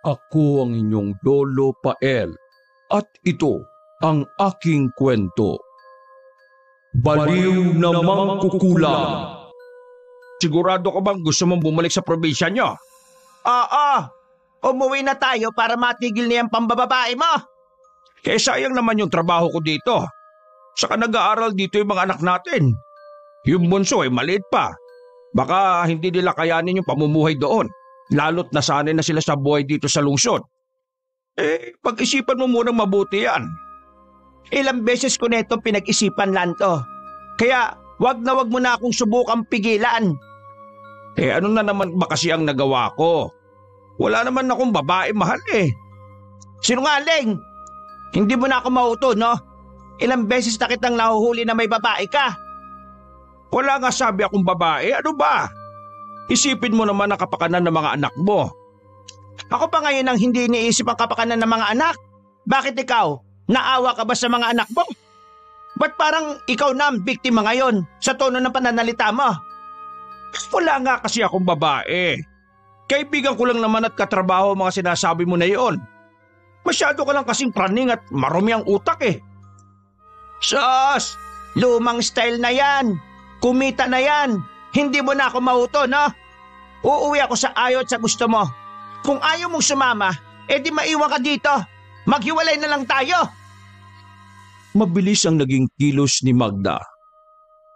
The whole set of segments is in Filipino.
Ako ang inyong Lolo Pael at ito ang aking kwento. Baliw na Mangkukulam. Sigurado ka bang gusto mong bumalik sa probinsya nyo? Oo, umuwi na tayo para matigil na yung pambababae mo. Eh sayang naman yung trabaho ko dito. Saka nag-aaral dito yung mga anak natin. Yung bunso ay maliit pa. Baka hindi nila kayanin yung pamumuhay doon. Lalo't nasanay na sila sa buhay dito sa lungsod. Eh, pag-isipan mo munang mabuti yan. Ilang beses ko na itong pinag-isipan, Lanto. Kaya wag mo na akong subukang pigilan. Eh ano na naman ba kasi ang nagawa ko? Wala naman akong babae mahal eh. Sinungaling! Hindi mo na ako mauto, no? Ilang beses na kitang nahuhuli na may babae ka. Wala nga sabi akong babae, ano ba? Isipin mo naman ang kapakanan ng mga anak mo. Ako pa ngayon ang hindi iniisip ang kapakanan ng mga anak. Bakit ikaw? Naawa ka ba sa mga anak mo? Ba't parang ikaw na ang biktima ngayon sa tono ng pananalita mo? Wala nga kasi akong babae. Kaibigan ko lang naman at katrabaho ang mga sinasabi mo na iyon. Masyado ka lang kasing praning at marumi ang utak eh. Sos! Lumang style na yan. Kumita na yan. Hindi mo na ako mauto, no? Uuwi ako sa ayaw at sa gusto mo. Kung ayaw mong sumama, edi maiwan ka dito. Maghiwalay na lang tayo. Mabilis ang naging kilos ni Magda.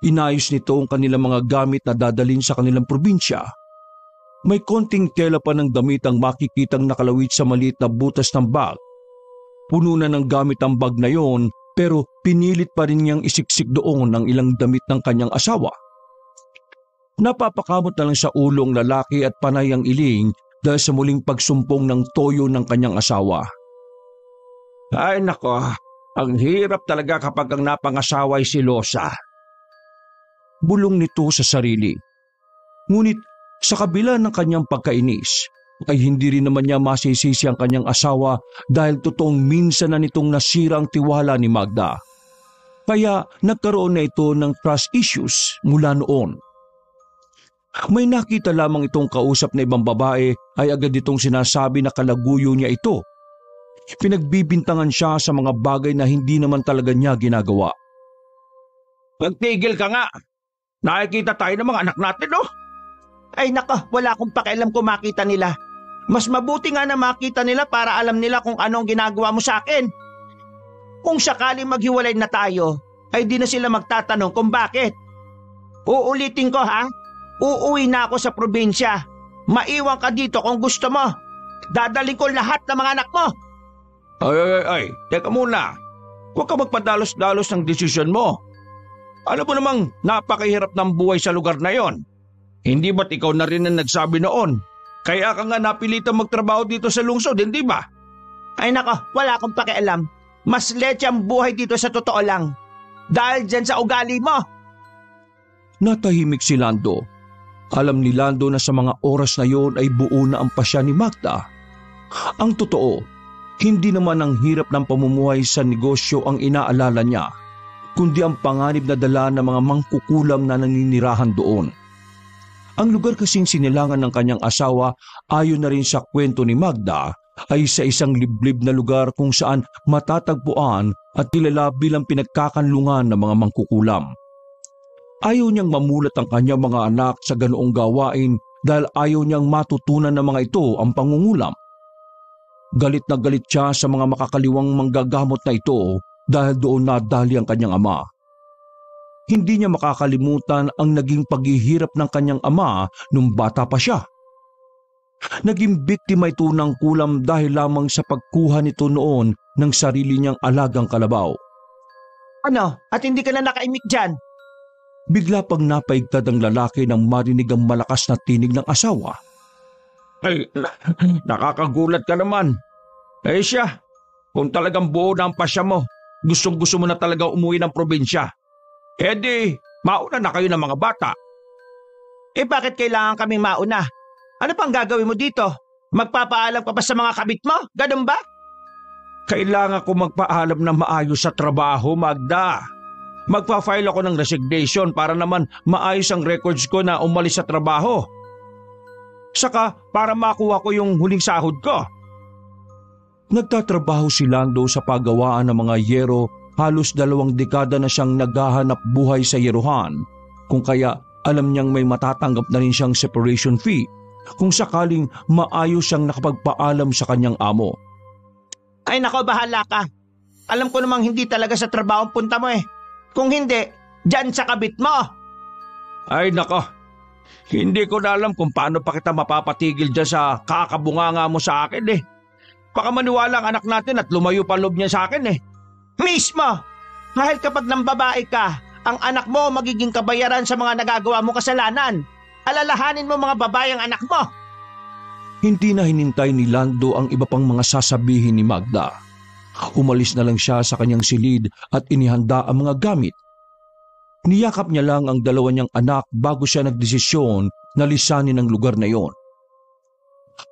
Inayos nito ang kanilang mga gamit na dadalhin sa kanilang probinsya. May konting tela pa ng damit ang makikitang nakalawit sa maliit na butas ng bag. Puno na ng gamit ang bag na yon, pero pinilit pa rin niyang isiksik doon ang ilang damit ng kanyang asawa. Napapakamot na lang sa ulo ang lalaki at panay ang iling dahil sa muling pagsumpong ng toyo ng kanyang asawa. Ay nako, ang hirap talaga kapag ang napangasawa ay silosa. Bulong nito sa sarili. Ngunit sa kabila ng kanyang pagkainis, ay hindi rin naman niya masisisi ang kanyang asawa dahil totoong minsan na nitong nasira ang tiwala ni Magda. Kaya nagkaroon na ito ng trust issues mula noon. May nakita lamang itong kausap na ibang babae ay agad itong sinasabi na kalaguyo niya ito. Pinagbibintangan siya sa mga bagay na hindi naman talaga niya ginagawa. Magtigil ka nga. Nakikita tayo ng mga anak natin, no? Ay nako, wala akong pakialam kung makita nila. Mas mabuti nga na makita nila para alam nila kung anong ginagawa mo sa akin. Kung sakaling maghiwalay na tayo, ay di na sila magtatanong kung bakit. Uulitin ko ha, uuwi na ako sa probinsya. Maiwan ka dito kung gusto mo. Dadaling ko lahat ng mga anak mo. Ay, teka muna. Huwag ka magpadalos-dalos ng desisyon mo. Alam mo namang napakahirap ng buhay sa lugar na yon. Hindi ba't ikaw na rin ang nagsabi noon? Kaya ka nga napilitang magtrabaho dito sa lungsod, hindi ba? Ay nako, wala akong pakialam. Mas letse ang buhay dito sa totoo lang. Dahil dyan sa ugali mo. Natahimik si Lando. Alam ni Lando na sa mga oras na yon ay buo na ang pasya ni Magda. Ang totoo, hindi naman ang hirap ng pamumuhay sa negosyo ang inaalala niya, kundi ang panganib na dala ng mga mangkukulam na naninirahan doon. Ang lugar kasing sinilangan ng kanyang asawa ayon na rin sa kwento ni Magda ay sa isang liblib na lugar kung saan matatagpuan at kilala bilang pinagkakanlungan ng mga mangkukulam. Ayaw niyang mamulat ang kanyang mga anak sa ganoong gawain dahil ayaw niyang matutunan ng mga ito ang pangungulam. Galit na galit siya sa mga makakaliwang manggagamot na ito dahil doon nadali ang kanyang ama. Hindi niya makakalimutan ang naging paghihirap ng kanyang ama nung bata pa siya. Naging biktima ito ng kulam dahil lamang sa pagkuha nito noon ng sarili niyang alagang kalabaw. Ano? At hindi ka na nakaimik dyan? Bigla pang napaigtad ang lalaki nang marinig ang malakas na tinig ng asawa. Ay, nakakagulat ka naman. Eh siya, kung talagang buo na ang pasya mo, gustong-gusto mo na talaga umuwi ng probinsya. Eh di, mauna na kayo ng mga bata. Eh bakit kailangan kaming mauna? Ano pang gagawin mo dito? Magpapaalam ka pa sa mga kabit mo? Ganun ba? Kailangan ko magpaalam na maayos sa trabaho, Magda. Magpa-file ako ng resignation para naman maayos ang records ko na umalis sa trabaho. Saka para makuha ko yung huling sahod ko. Nagtatrabaho si Lando sa paggawaan ng mga yero, halos 2 dekada na siyang naghahanap buhay sa yeruhan, kung kaya alam niyang may matatanggap na rin siyang separation fee kung sakaling maayos siyang nakapagpaalam sa kanyang amo. Ay nako, bahala ka. Alam ko namang hindi talaga sa trabaho ang punta mo eh. Kung hindi, dyan sa kabit mo. Ay nako, hindi ko na alam kung paano pa kita mapapatigil dyan sa kakabunganga mo sa akin eh. Baka maniwala ang anak natin at lumayo pa loob niya sa akin eh. Mismo! Dahil kapag nang babae ka, ang anak mo magiging kabayaran sa mga nagagawa mo kasalanan. Alalahanin mo mga babae ang anak mo. Hindi na hinintay ni Lando ang iba pang mga sasabihin ni Magda. Umalis na lang siya sa kanyang silid at inihanda ang mga gamit. Niyakap niya lang ang 2 niyang anak bago siya nagdesisyon na lisanin ang lugar na iyon.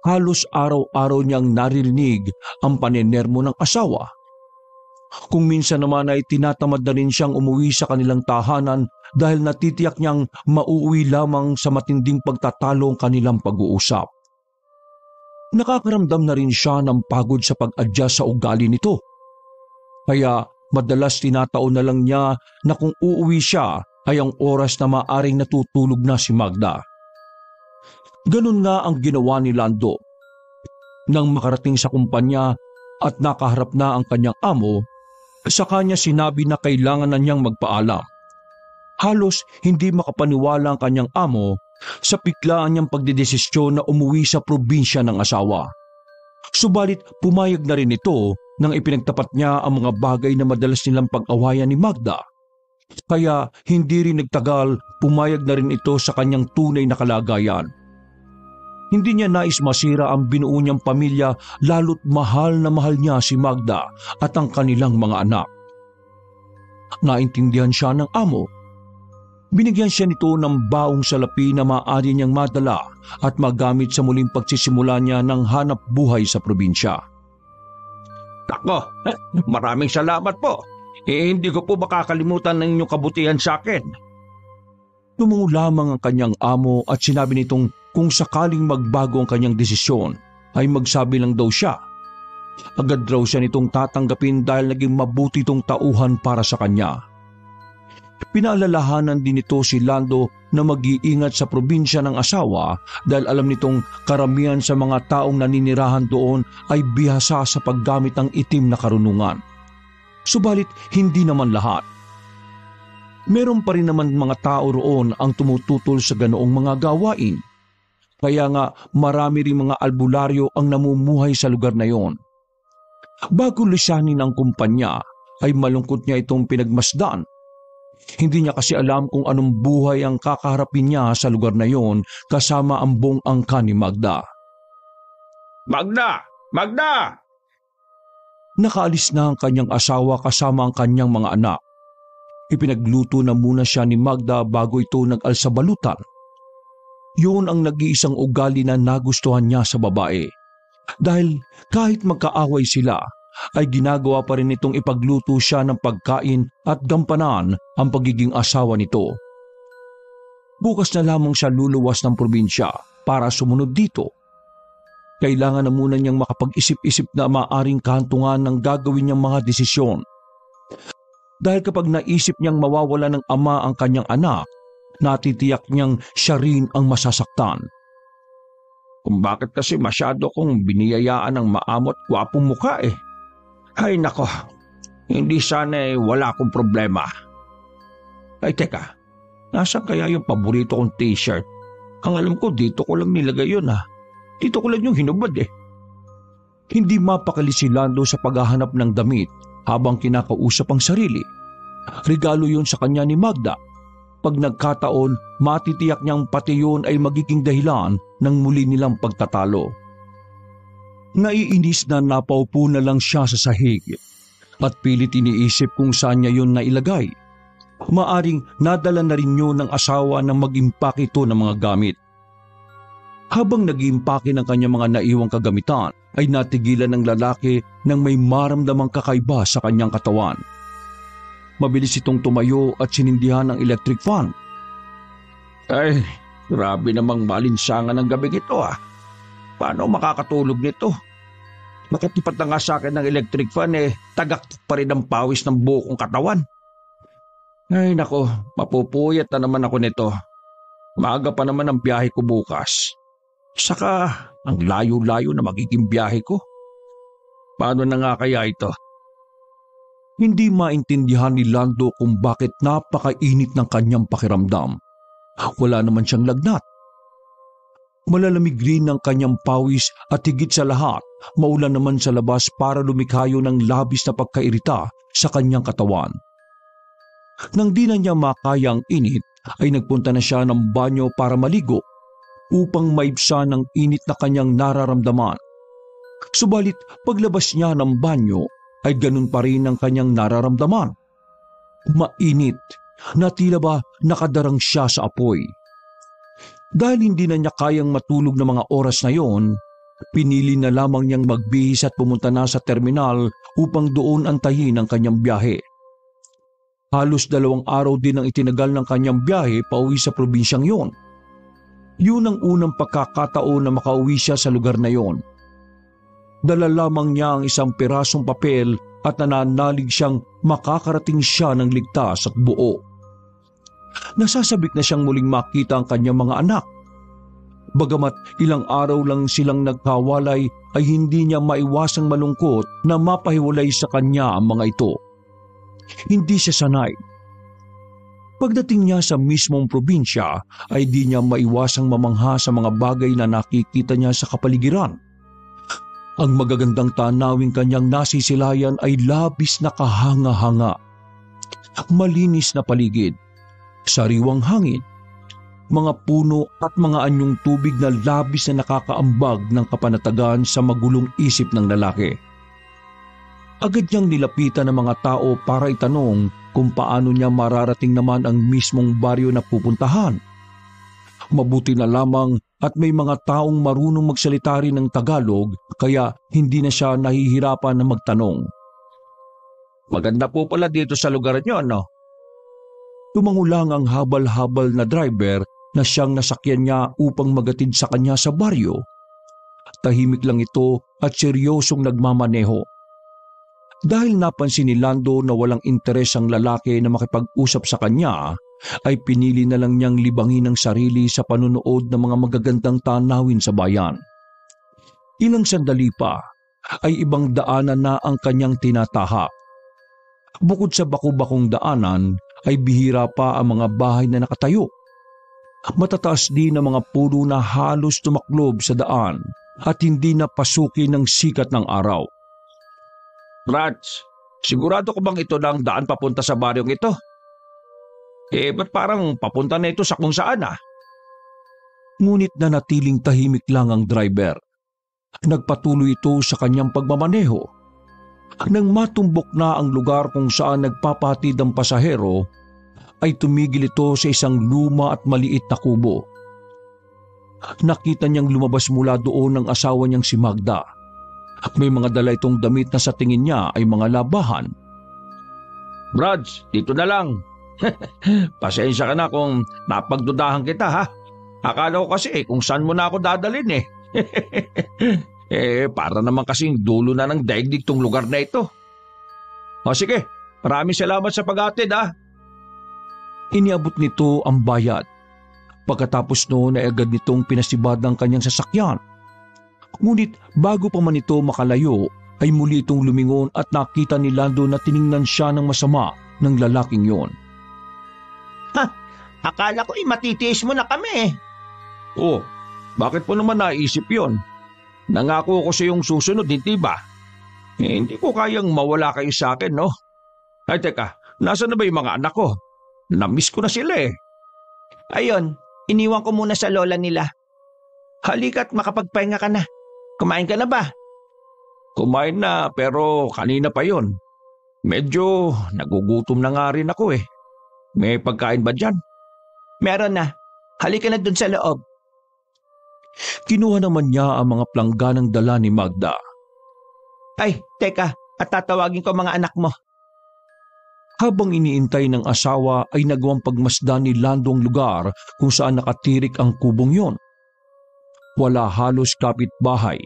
Halos araw-araw niyang naririnig ang panenermo ng asawa. Kung minsan naman ay tinatamad na rin siyang umuwi sa kanilang tahanan dahil natitiyak niyang mauuwi lamang sa matinding pagtatalo ang kanilang pag-uusap. Nakakaramdam na rin siya ng pagod sa pag-adjust sa ugali nito. Kaya madalas tinataon na lang niya na kung uuwi siya ay ang oras na maaring natutulog na si Magda. Ganun nga ang ginawa ni Lando. Nang makarating sa kumpanya at nakaharap na ang kanyang amo, sa kanya sinabi na kailangan na niyang magpaalam. Halos hindi makapaniwala ang kanyang amo sa biglaan niyang pagdedesisyon na umuwi sa probinsya ng asawa. Subalit pumayag na rin ito nang ipinagtapat niya ang mga bagay na madalas nilang pag-awayan ni Magda. Kaya hindi rin nagtagal, pumayag na rin ito sa kanyang tunay na kalagayan. Hindi niya nais masira ang binuo niyang pamilya, lalo't mahal na mahal niya si Magda at ang kanilang mga anak. Naintindihan siya ng amo. Binigyan siya nito ng baong salapi na maaari niyang madala at magamit sa muling pagsisimula niya ng hanap buhay sa probinsya. Nako, maraming salamat po. Hindi ko po makakalimutan ng inyong kabutihan sa akin. Tumungo lamang ang kanyang amo at sinabi nitong kung sakaling magbago ang kanyang desisyon ay magsabi lang daw siya. Agad raw siya nitong tatanggapin dahil naging mabuti itong tauhan para sa kanya. Pinaalalahanan din nito si Lando na mag-iingat sa probinsya ng asawa dahil alam nitong karamihan sa mga taong naninirahan doon ay bihasa sa paggamit ng itim na karunungan. Subalit hindi naman lahat. Meron pa rin naman mga tao roon ang tumututol sa ganoong mga gawain. Kaya nga marami ring mga albularyo ang namumuhay sa lugar na yon. Bago lisanin ang kumpanya ay malungkot niya itong pinagmasdan. Hindi niya kasi alam kung anong buhay ang kakaharapin niya sa lugar na yon kasama ang buong angka ni Magda. Magda! Magda! Nakaalis na ang kanyang asawa kasama ang kanyang mga anak. Ipinagluto na muna siya ni Magda bago ito nag-alsabalutan. Yun ang nag-iisang ugali na nagustuhan niya sa babae. Dahil kahit magkaaway sila, ay ginagawa pa rin itong ipagluto siya ng pagkain at gampanan ang pagiging asawa nito. Bukas na lamang siya luluwas ng probinsya para sumunod dito. Kailangan na muna niyang makapag-isip-isip na maaring kahantungan ng gagawin niyang mga desisyon. Dahil kapag naisip niyang mawawala ng ama ang kanyang anak, natitiyak niyang siya rin ang masasaktan. Kung bakit kasi masyado kong biniyayaan ng maamot gwapong mukha eh. Ay nako, hindi sana wala akong problema. Ay teka, nasaan kaya yung paborito kong t-shirt? Ang alam ko dito ko lang nilagay yun ah. Dito ko lang yung hinubad eh. Hindi mapakali si Lando sa paghahanap ng damit habang kinakausap ang sarili. Regalo yun sa kanya ni Magda. Pag nagkataon, matitiyak niyang pati yun ay magiging dahilan ng muli nilang pagtatalo. Naiinis na napaupo na lang siya sa sahig at pilit iniisip kung saan niya yun nailagay. Maaring nadala na rin yun ng asawa na mag-impake ito ng mga gamit. Habang nag-iimpake ng kanyang mga naiwang kagamitan, ay natigilan ng lalaki nang may maramdamang kakaiba sa kanyang katawan. Mabilis itong tumayo at sinindihan ng electric fan. Ay, grabe namang malinsangan ng gabi ito ah. Paano makakatulog nito? Nakatipat na nga sa akin ng electric fan tagak pa rin ang pawis ng buo kong katawan. Ay nako, mapupuyat na naman ako nito. Maaga pa naman ang biyahe ko bukas. Saka ang layo-layo na magiging biyahe ko. Paano na nga kaya ito? Hindi maintindihan ni Lando kung bakit napakainit ng kanyang pakiramdam. Wala naman siyang lagnat. Malalamig rin ang kanyang pawis at higit sa lahat, maulan naman sa labas para lumikhayo ng labis na pagkairita sa kanyang katawan. Nang di na niya makaya ang init, ay nagpunta na siya ng banyo para maligo upang maibsan ang init na kanyang nararamdaman. Subalit paglabas niya ng banyo ay ganun pa rin ang kanyang nararamdaman. Mainit na tila ba nakadarang siya sa apoy. Dahil hindi na niya kayang matulog ng mga oras na yon, pinili na lamang niyang magbihis at pumunta na sa terminal upang doon antayin ang kanyang biyahe. Halos 2 araw din ang itinagal ng kanyang biyahe pauwi sa probinsyang yon. Yun ang unang pagkakataon na makauwi siya sa lugar na yon. Dala lamang niya ang isang pirasong papel at nananalig siyang makakarating siya ng ligtas at buo. Nasasabik na siyang muling makita ang kanyang mga anak. Bagamat ilang araw lang silang nagkawalay ay hindi niya maiwasang malungkot na mapahiwalay sa kanya ang mga ito. Hindi siya sanay. Pagdating niya sa mismong probinsya ay di niya maiwasang mamangha sa mga bagay na nakikita niya sa kapaligiran. Ang magagandang tanawing kanyang nasisilayan ay labis na kahanga-hanga. Malinis na paligid, sariwang hangin, mga puno at mga anyong tubig na labis na nakakaambag ng kapanatagan sa magulong isip ng lalaki. Agad niyang nilapitan ng mga tao para itanong kung paano niya mararating naman ang mismong baryo na pupuntahan. Mabuti na lamang at may mga taong marunong magsalita rin ng Tagalog kaya hindi na siya nahihirapan na magtanong. Maganda po pala dito sa lugar niyo, no? Tumangulang ang habal-habal na driver na siyang nasakyan niya upang magatid sa kanya sa baryo. Tahimik lang ito at seryosong nagmamaneho. Dahil napansin ni Lando na walang interes ang lalaki na makipag-usap sa kanya, ay pinili na lang niyang libangin ang sarili sa panunood ng mga magagandang tanawin sa bayan. Ilang sandali pa, ay ibang daanan na ang kanyang tinatahak. Bukod sa baku-bakong daanan, ay bihira pa ang mga bahay na nakatayo. Matataas din ang mga puno na halos tumaklob sa daan at hindi na pasukin ng sikat ng araw. Rats, sigurado ko bang ito na ang daan papunta sa baryong ito? Ba't parang papunta na ito sa kung saan Ngunit nanatiling tahimik lang ang driver. Nagpatuloy ito sa kanyang pagmamaneho. Nang matumbok na ang lugar kung saan nagpapatid ang pasahero, ay tumigil ito sa isang luma at maliit na kubo. Nakita niyang lumabas mula doon ang asawa niyang si Magda. May mga dala itong damit na sa tingin niya ay mga labahan. Brads, dito na lang. Pasensya ka na kung napagdudahan kita ha. Akala ko kasi kung saan mo na ako dadalhin para naman kasing dulo na ng daigdig tong lugar na ito. O sige, maraming salamat sa pag-atid ha. Iniabot nito ang bayad. Pagkatapos noon ay agad nitong pinasibad ang kanyang sasakyan. Ngunit bago pa man ito makalayo ay muli itong lumingon at nakita ni Lando na tiningnan siya ng masama ng lalaking yon. Akala ko matitiis mo na kami. Oh, bakit po naman naisip yon? Nangako ko sa iyong susunod, hindi ba? Hindi ko kayang mawala kayo sa akin, no? Ay teka, nasaan na ba yung mga anak ko? Namiss ko na sila Ayun, iniwan ko muna sa lola nila. Halika't makapagpahinga ka na. Kumain ka na ba? Kumain na pero kanina pa yon. Medyo nagugutom na nga rin ako May pagkain ba dyan? Meron na. Halika na dun sa loob. Kinuha naman niya ang mga plangganang dala ni Magda. Ay, teka, at tatawagin ko mga anak mo. Habang iniintay ng asawa ay nagawang pagmasdan ni Lando ang lugar kung saan nakatirik ang kubong yon. Wala halos kapitbahay,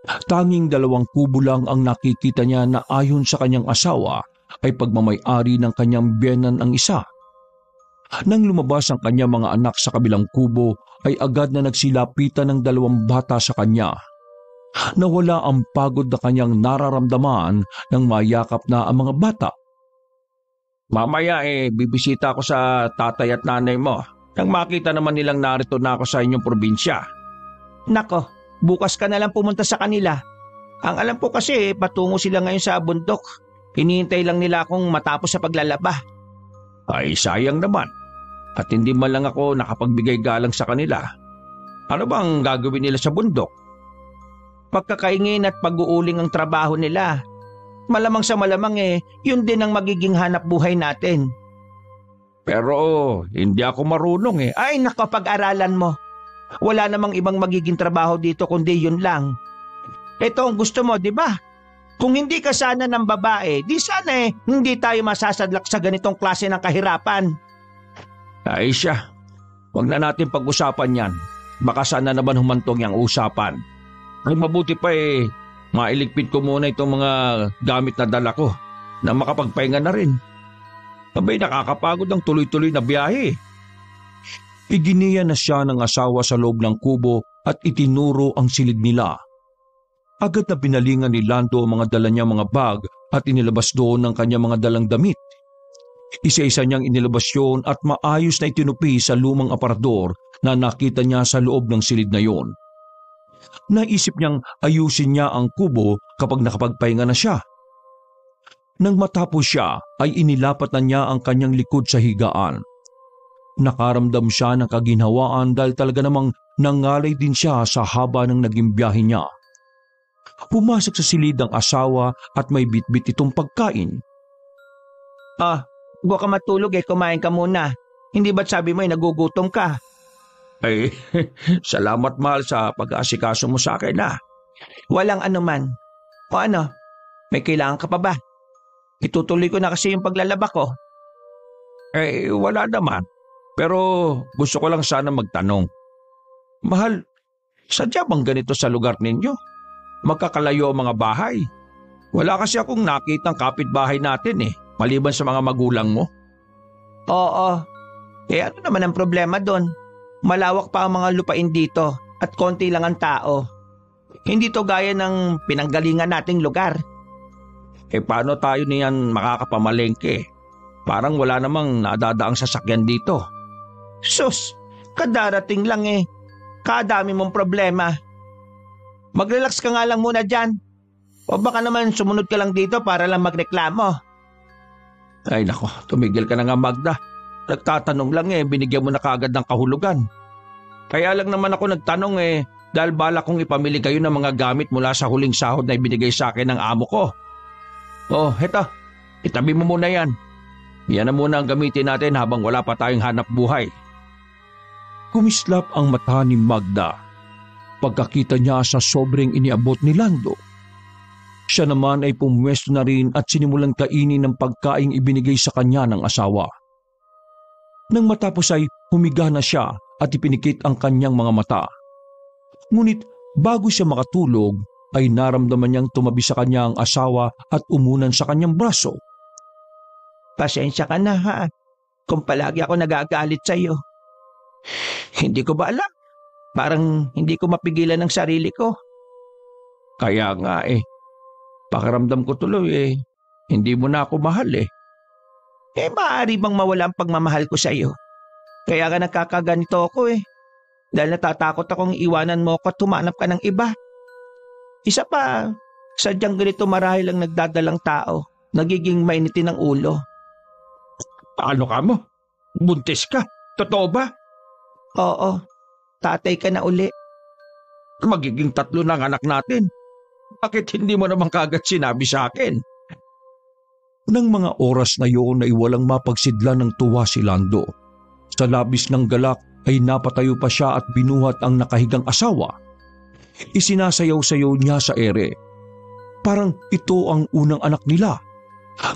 Tanging 2 kubo lang ang nakikita niya na ayon sa kanyang asawa ay pagmamay-ari ng kanyang biyenan ang isa. Nang lumabas ang kanyang mga anak sa kabilang kubo ay agad na nagsilapitan ng 2 bata sa kanya. Nawala ang pagod na kanyang nararamdaman nang mayakap na ang mga bata. Mamaya bibisita ako sa tatay at nanay mo nang makita naman nilang narito na ako sa inyong probinsya. Nako, bukas ka na lang pumunta sa kanila. Ang alam ko kasi patungo sila ngayon sa bundok. Hinihintay lang nila akong matapos sa paglalaba. Ay sayang naman. At hindi man lang ako nakapagbigay galang sa kanila. Ano bang gagawin nila sa bundok? Pagkakaingin at pag-uuling ang trabaho nila. Malamang sa malamang yun din ang magiging hanap buhay natin. Pero hindi ako marunong . Ay nako, pag-aralan mo. Wala namang ibang magiging trabaho dito kundi yun lang. Ito ang gusto mo, di ba? Kung hindi ka sana ng babae, di sana hindi tayo masasadlak sa ganitong klase ng kahirapan. Ay siya, huwag na natin pag-usapan yan. Baka sana naman humantong yung usapan. Ay mabuti pa mailigpit ko muna itong mga gamit na dala ko na makapagpahinga na rin. Abay nakakapagod ang tuloy-tuloy na biyahe. Iginiya na siya ng asawa sa loob ng kubo at itinuro ang silid nila. Agad na binalingan ni Lando ang mga dala niyang mga bag at inilabas doon ang kanyang mga dalang damit. Isa-isa niyang inilabas yun at maayos na itinupi sa lumang aparador na nakita niya sa loob ng silid na yon. Naisip niyang ayusin niya ang kubo kapag nakapagpahinga na siya. Nang matapos siya ay inilapat na niya ang kanyang likod sa higaan. Nakaramdam siya ng kaginhawaan dahil talaga namang nangalay din siya sa haba ng naging biyahe niya. Pumasok sa silid ang asawa at may bitbit itong pagkain. Huwag ka matulog kumain ka muna. Hindi ba't sabi mo nagugutom ka? Ay, salamat mahal sa pag-aasikaso mo sa akin . Walang anuman. O ano, may kailangan ka pa ba? Itutuloy ko na kasi yung paglalaba ko. Wala naman. Pero gusto ko lang sana magtanong. Mahal, sadya bang ganito sa lugar ninyo? Magkakalayo ang mga bahay. Wala kasi akong nakitang kapitbahay natin maliban sa mga magulang mo. Oo. Ano naman ang problema doon? Malawak pa ang mga lupain dito at konti lang ang tao. Hindi to gaya ng pinanggalingan nating lugar. Paano tayo niyan makakapamalengke? Parang wala namang nadadaang sasakyan dito. Sus, kadarating lang Kadami mong problema. Mag-relax ka nga lang muna dyan. O baka naman sumunod ka lang dito para lang magreklamo. Ay nako, tumigil ka na nga Magda. Nagtatanong lang binigyan mo na kaagad ng kahulugan. Kaya lang naman ako nagtanong dahil bala kong ipamili kayo ng mga gamit mula sa huling sahod na ibinigay sa akin ng amo ko. Heto, itabi mo muna yan. Yan na muna ang gamitin natin habang wala pa tayong hanap buhay. Kumislap ang mata ni Magda pagkakita niya sa sobrang iniabot ni Lando. Siya naman ay pumwesto na rin at sinimulang kainin ng pagkaing ibinigay sa kanya ng asawa. Nang matapos ay humiga na siya at ipinikit ang kanyang mga mata. Ngunit bago siya makatulog ay naramdaman niyang tumabi sa kanya ang asawa at umunan sa kanyang braso. Pasensya ka na kung palagi ako nagagalit sa iyo. Hindi ko ba alam? Parang hindi ko mapigilan ang sarili ko. Kaya nga pakiramdam ko tuloy hindi mo na ako mahal Maaari bang mawala ang pagmamahal ko sa iyo? Kaya ka nagkakaganito ako Dahil natatakot akong iwanan mo ko at tumanap ka ng iba. Isa pa, sadyang ganito marahil ang nagdadalang tao. Nagiging mainitin ang ulo. Paano ka mo? Buntis ka? Totoo ba? Oo, tatay ka na uli. Magiging 3 na ang anak natin. Bakit hindi mo naman kagad sinabi sa akin? Nang mga oras na yun ay walang mapagsidlan ng tuwa si Lando. Sa labis ng galak ay napatayo pa siya at binuhat ang nakahigang asawa. Isinasayaw-sayaw niya sa ere. Parang ito ang unang anak nila.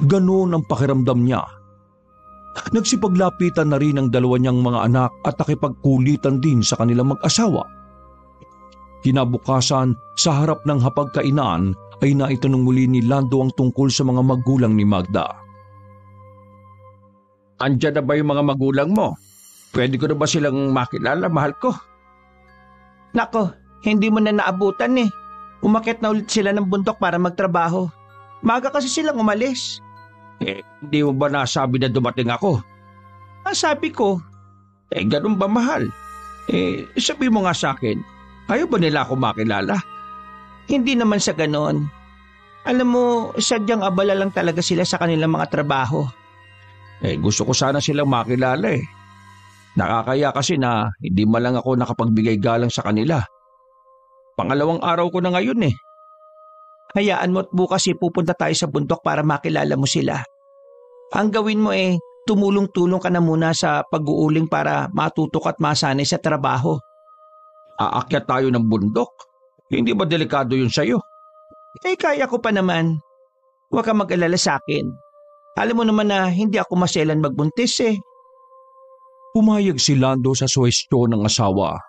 Ganon ang pakiramdam niya. Nagsipaglapitan na rin ang 2 niyang mga anak at nakipagkulitan din sa kanilang mag-asawa. Kinabukasan, sa harap ng hapagkainan ay naitanong muli ni Lando ang tungkol sa mga magulang ni Magda. Andiyan na ba yung mga magulang mo? Pwede ko na ba silang makilala, mahal ko? Nako, hindi mo na naabutan eh. Umakyat na ulit sila ng bundok para magtrabaho. Maga kasi silang umalis. Hindi mo ba nasabi na dumating ako? Sabi ko, Ganun ba, mahal? Sabi mo nga sa akin, ayaw ba nila ako makilala? hindi naman sa ganon. Alam mo, sadyang abala lang talaga sila sa kanilang mga trabaho. Gusto ko sana silang makilala eh. Nakakaya kasi na hindi man lang ako nakapagbigay galang sa kanila. Pangalawang araw ko na ngayon eh. Hayaan mo at bukas pupunta tayo sa bundok para makilala mo sila. Ang gawin mo tumulong-tulong ka na muna sa pag-uuling para matutok at masanay sa trabaho. Aakyat tayo ng bundok? Hindi ba delikado yun sa'yo? Kaya ko pa naman. Huwag ka mag-alala sa akin. Alam mo naman na hindi ako maselan magbuntis eh. Pumayag si Lando sa suwestyon ng asawa.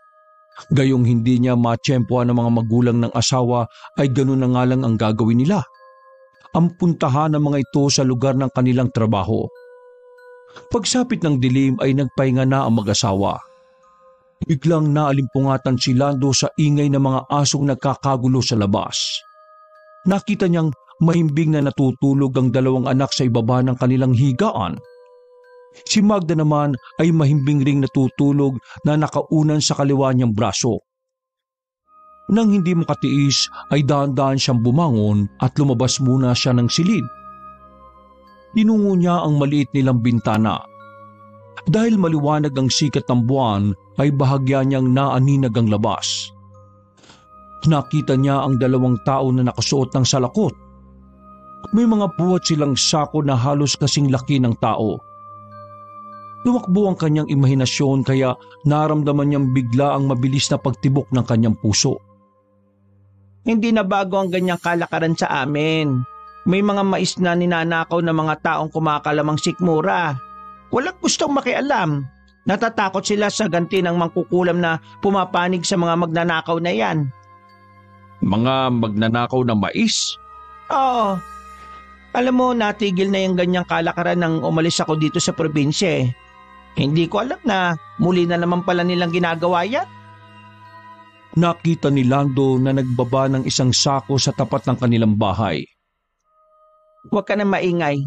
Gayong hindi niya matsyempohan ng mga magulang ng asawa ay ganun na nga lang ang gagawin nila. Ang puntahan ng mga ito sa lugar ng kanilang trabaho. Pagsapit ng dilim ay nagpahinga na ang mag-asawa. Biglang naalimpungatan si Lando sa ingay ng mga asong nagkakagulo sa labas. Nakita niyang mahimbing na natutulog ang dalawang anak sa ibaba ng kanilang higaan. Si Magda naman ay mahimbing ring natutulog na nakaunan sa kaliwa niyang braso. Nang hindi makatiis ay dahan-dahan siyang bumangon at lumabas muna siya ng silid. Tinungo niya ang maliit nilang bintana. Dahil maliwanag ang sikat ng buwan ay bahagya niyang naaninag ang labas. Nakita niya ang dalawang tao na nakasuot ng salakot. May mga buhat silang sako na halos kasing laki ng tao. Lumakbo ang kanyang imahinasyon kaya naramdaman niyang bigla ang mabilis na pagtibok ng kanyang puso. Hindi na bago ang ganyang kalakaran sa amin. May mga mais na ninanakaw ng mga taong kumakalamang sikmura. Walang gustong makialam. Natatakot sila sa ganti ng mangkukulam na pumapanig sa mga magnanakaw na yan. Mga magnanakaw ng mais? Oo. Alam mo, natigil na yung ganyang kalakaran nang umalis ako dito sa probinsya eh. Hindi ko alam na muli na naman pala nilang ginagawa yan. Nakita ni Lando na nagbaba ng isang sako sa tapat ng kanilang bahay. Huwag ka na maingay.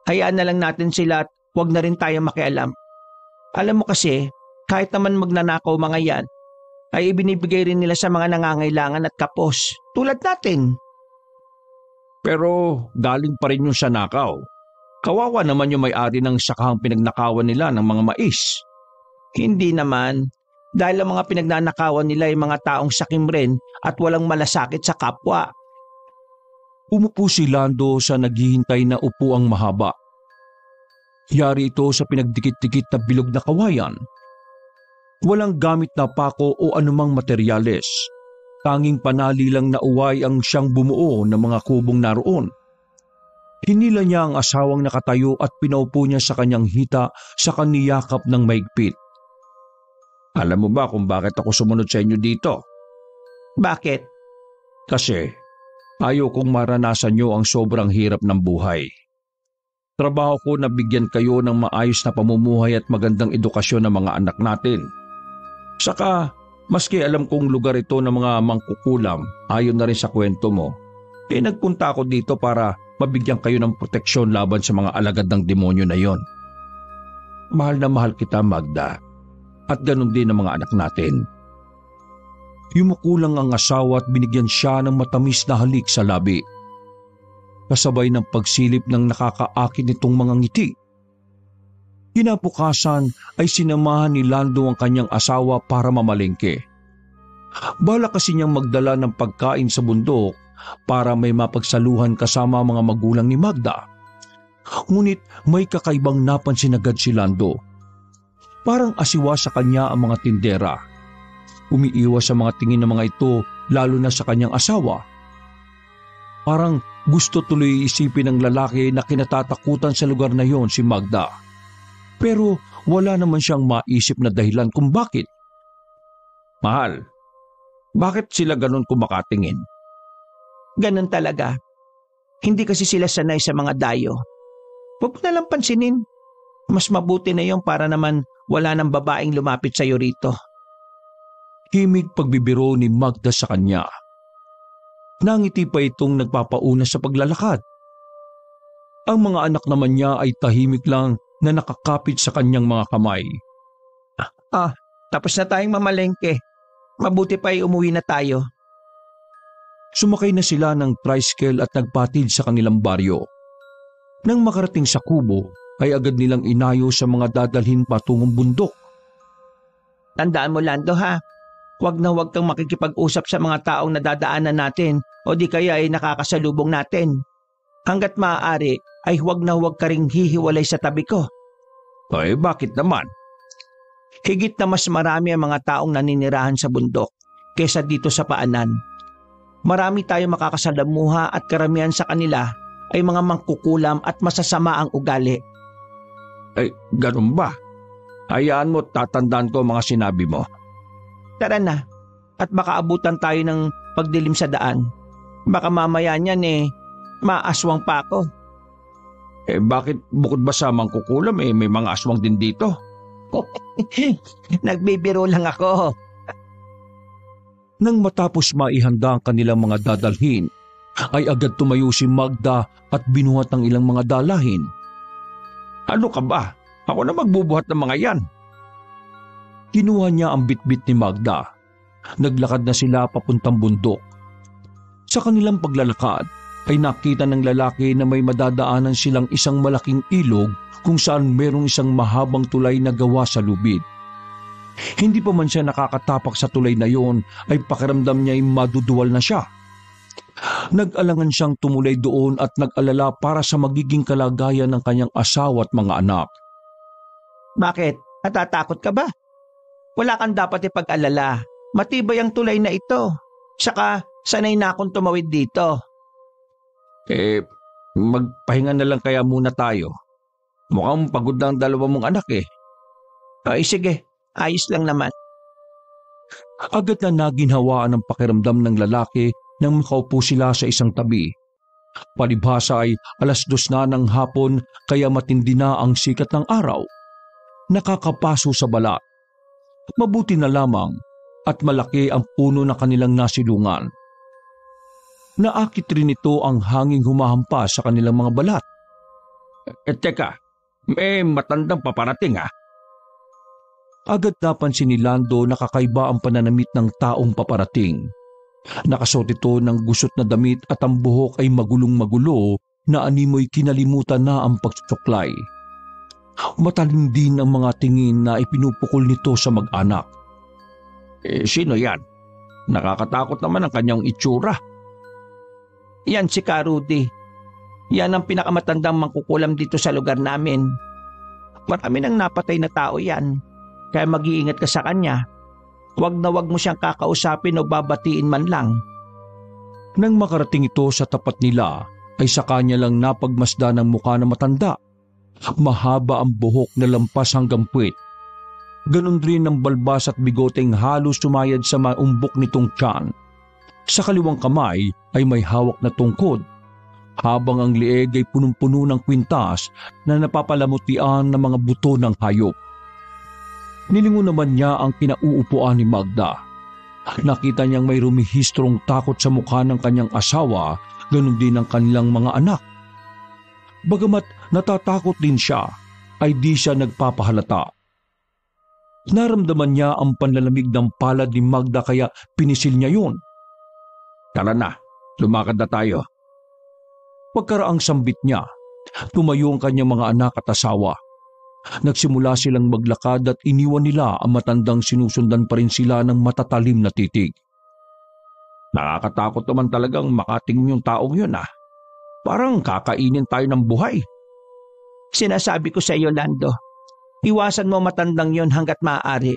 Hayaan na lang natin sila at huwag na rin tayo makialam. Alam mo kasi, kahit naman magnanakaw mga yan, ay ibinibigay rin nila sa mga nangangailangan at kapos, tulad natin. Pero galing pa rin yung sa nakaw. Kawawa naman yung may-ari ng sakahang pinagnakawan nila ng mga mais. Hindi naman, dahil ang mga pinagnanakawan nila ay mga taong sakim rin at walang malasakit sa kapwa. Umupo si Lando sa naghihintay na upuang mahaba. Yari ito sa pinagdikit-dikit na bilog na kawayan. Walang gamit na pako o anumang materyales. Tanging panali lang na uway ang siyang bumuo ng mga kubong naroon. Hinila niya ang asawang nakatayo at pinaupo niya sa kanyang hita sa kaniyakap ng maigpit. Alam mo ba kung bakit ako sumunod sa inyo dito? Bakit? Kasi ayaw kong maranasan niyo ang sobrang hirap ng buhay. Trabaho ko na bigyan kayo ng maayos na pamumuhay at magandang edukasyon ng mga anak natin. Saka, maski alam kong lugar ito ng mga mangkukulam, ayon na rin sa kwento mo, nagpunta ako dito para mabigyan kayo ng proteksyon laban sa mga alagad ng demonyo na yon. Mahal na mahal kita, Magda, at ganun din ang mga anak natin. Yumukulang ang asawa at binigyan siya ng matamis na halik sa labi. Kasabay ng pagsilip ng nakakaakit nitong mga ngiti. Kinabukasan ay sinamahan ni Lando ang kanyang asawa para mamalengke. Bala kasi niyang magdala ng pagkain sa bundok para may mapagsaluhan kasama mga magulang ni Magda. Ngunit may kakaibang napansin agad si Lando. Parang asiwa sa kanya ang mga tindera. Umiiwas sa mga tingin ng mga ito lalo na sa kanyang asawa. Parang gusto tuloy isipin ng lalaki na kinatatakutan sa lugar na yon si Magda. Pero wala naman siyang maisip na dahilan kung bakit. Mahal, Bakit sila ganun kumakatingin? Ganon talaga. Hindi kasi sila sanay sa mga dayo. Huwag mo nalang pansinin. Mas mabuti na yung para naman wala ng babaeng lumapit sa'yo rito. Himig pagbibiro ni Magda sa kanya. Nangiti pa itong nagpapauna sa paglalakad. Ang mga anak naman niya ay tahimik lang na nakakapit sa kanyang mga kamay. Tapos na tayong mamalengke. Mabuti pa ay umuwi na tayo. Sumakay na sila ng tricycle at nagpatid sa kanilang baryo. Nang makarating sa kubo, ay agad nilang inayo sa mga dadalhin patungong bundok. Tandaan mo, Lando, ha? Huwag na huwag kang makikipag-usap sa mga taong nadadaanan natin o di kaya ay nakakasalubong natin. Hanggat maaari ay huwag na huwag ka ring hihiwalay sa tabi ko. Ay, bakit naman? Higit na mas marami ang mga taong naninirahan sa bundok kesa dito sa paanan. Marami tayong makakasalamuha at karamihan sa kanila ay mga mangkukulam at masasama ang ugali. Ay, ganun ba? Hayaan mo, tatandaan ko mga sinabi mo. Tara na, at baka abutan tayo ng pagdilim sa daan. Baka mamaya niyan maaswang pa ako. Bakit bukod ba sa mangkukulam may mga aswang din dito? Nagbibiro lang ako. Nang matapos maihanda ang kanilang mga dadalhin, ay agad tumayo si Magda at binuhat ang ilang mga dalahin. Ano ka ba? Ako na magbubuhat ng mga yan. Kinuha niya ang bitbit ni Magda. Naglakad na sila papuntang bundok. Sa kanilang paglalakad ay nakita ng lalaki na may madadaanan silang isang malaking ilog kung saan merong isang mahabang tulay na gawa sa lubid. Hindi pa man siya nakakatapak sa tulay na yon ay pakiramdam niya ay maduduwal na siya. Nag-alangan siyang tumulay doon at nag-alala para sa magiging kalagayan ng kanyang asawa at mga anak. Bakit? Natatakot ka ba? Wala kang dapat ipag-alala. Matibay ang tulay na ito. Saka sanay na akong tumawid dito. Magpahinga na lang kaya muna tayo. Mukhang pagod na ang dalawa mong anak Ay sige, ayos lang naman. Agad na naginhawaan ang pakiramdam ng lalaki nang makaupo sila sa isang tabi. Palibhasa ay 2:00 na ng hapon kaya matindi na ang sikat ng araw. Nakakapaso sa balat. Mabuti na lamang at malaki ang puno na kanilang nasilungan. Naakit rin ito ang hanging humahampas sa kanilang mga balat. Teka, may matandang paparating Agad napansin ni Lando na kakaiba ang pananamit ng taong paparating. Nakasuot ito ng gusot na damit at ang buhok ay magulong-magulo na animoy kinalimutan na ang pagsusuklay. Matalim din ang mga tingin na ipinupukol nito sa mag-anak. Sino yan? Nakakatakot naman ang kanyang itsura. Yan si Rudy. Yan ang pinakamatandang mangkukulam dito sa lugar namin. Marami nang napatay na tao yan. Kaya mag-iingat ka sa kanya. Huwag na huwag mo siyang kakausapin o babatiin man lang. Nang makarating ito sa tapat nila, ay sa kanya lang napagmasdan ang mukha na matanda. Mahaba ang buhok na lampas hanggang puwet. Ganon rin ang balbas at bigoteng halos sumayad sa maumbok nitong tiyan. Sa kaliwang kamay ay may hawak na tungkod, habang ang leeg ay punong-puno ng kwintas na napapalamutian ng mga buto ng hayop. Nilingon naman niya ang kinauupuan ni Magda. Nakita niyang may rumihistrong takot sa mukha ng kanyang asawa, ganon din ang kanilang mga anak. Bagamat natatakot din siya, ay di siya nagpapahalata. Naramdaman niya ang panlalamig ng palad ni Magda kaya pinisil niya yun. Tara na, lumakad na tayo. Pagkaraang sambit niya, tumayo ang kanyang mga anak at asawa. Nagsimula silang maglakad at iniwan nila ang matandang sinusundan pa rin sila ng matatalim na titig. Nakakatakot naman talagang makatingin yung taong yun Parang kakainin tayo ng buhay. Sinasabi ko sa iyo, Lando, iwasan mo matandang yon hanggat maaari.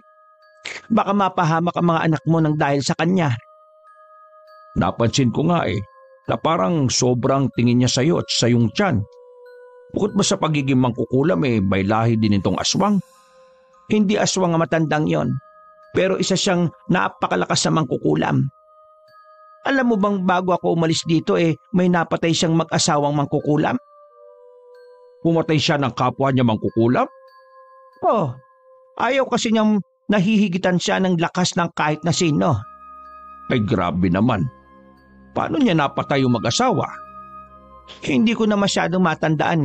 Baka mapahamak ang mga anak mo nang dahil sa kanya. Napansin ko nga na parang sobrang tingin niya sa iyo at sa iyong tiyan. Bukod ba sa pagiging mangkukulam may lahi din itong aswang? Hindi aswang ang matandang yon. pero isa siyang napakalakas na mangkukulam. Alam mo bang bago ako umalis dito may napatay siyang mag-asawang mangkukulam? Pumatay siya ng kapwa niya mangkukulam? Oh, ayaw kasi niyang nahihigitan siya ng lakas ng kahit na sino. Ay grabe naman. Paano niya napatay yung mag-asawa? Hindi ko na masyadong matandaan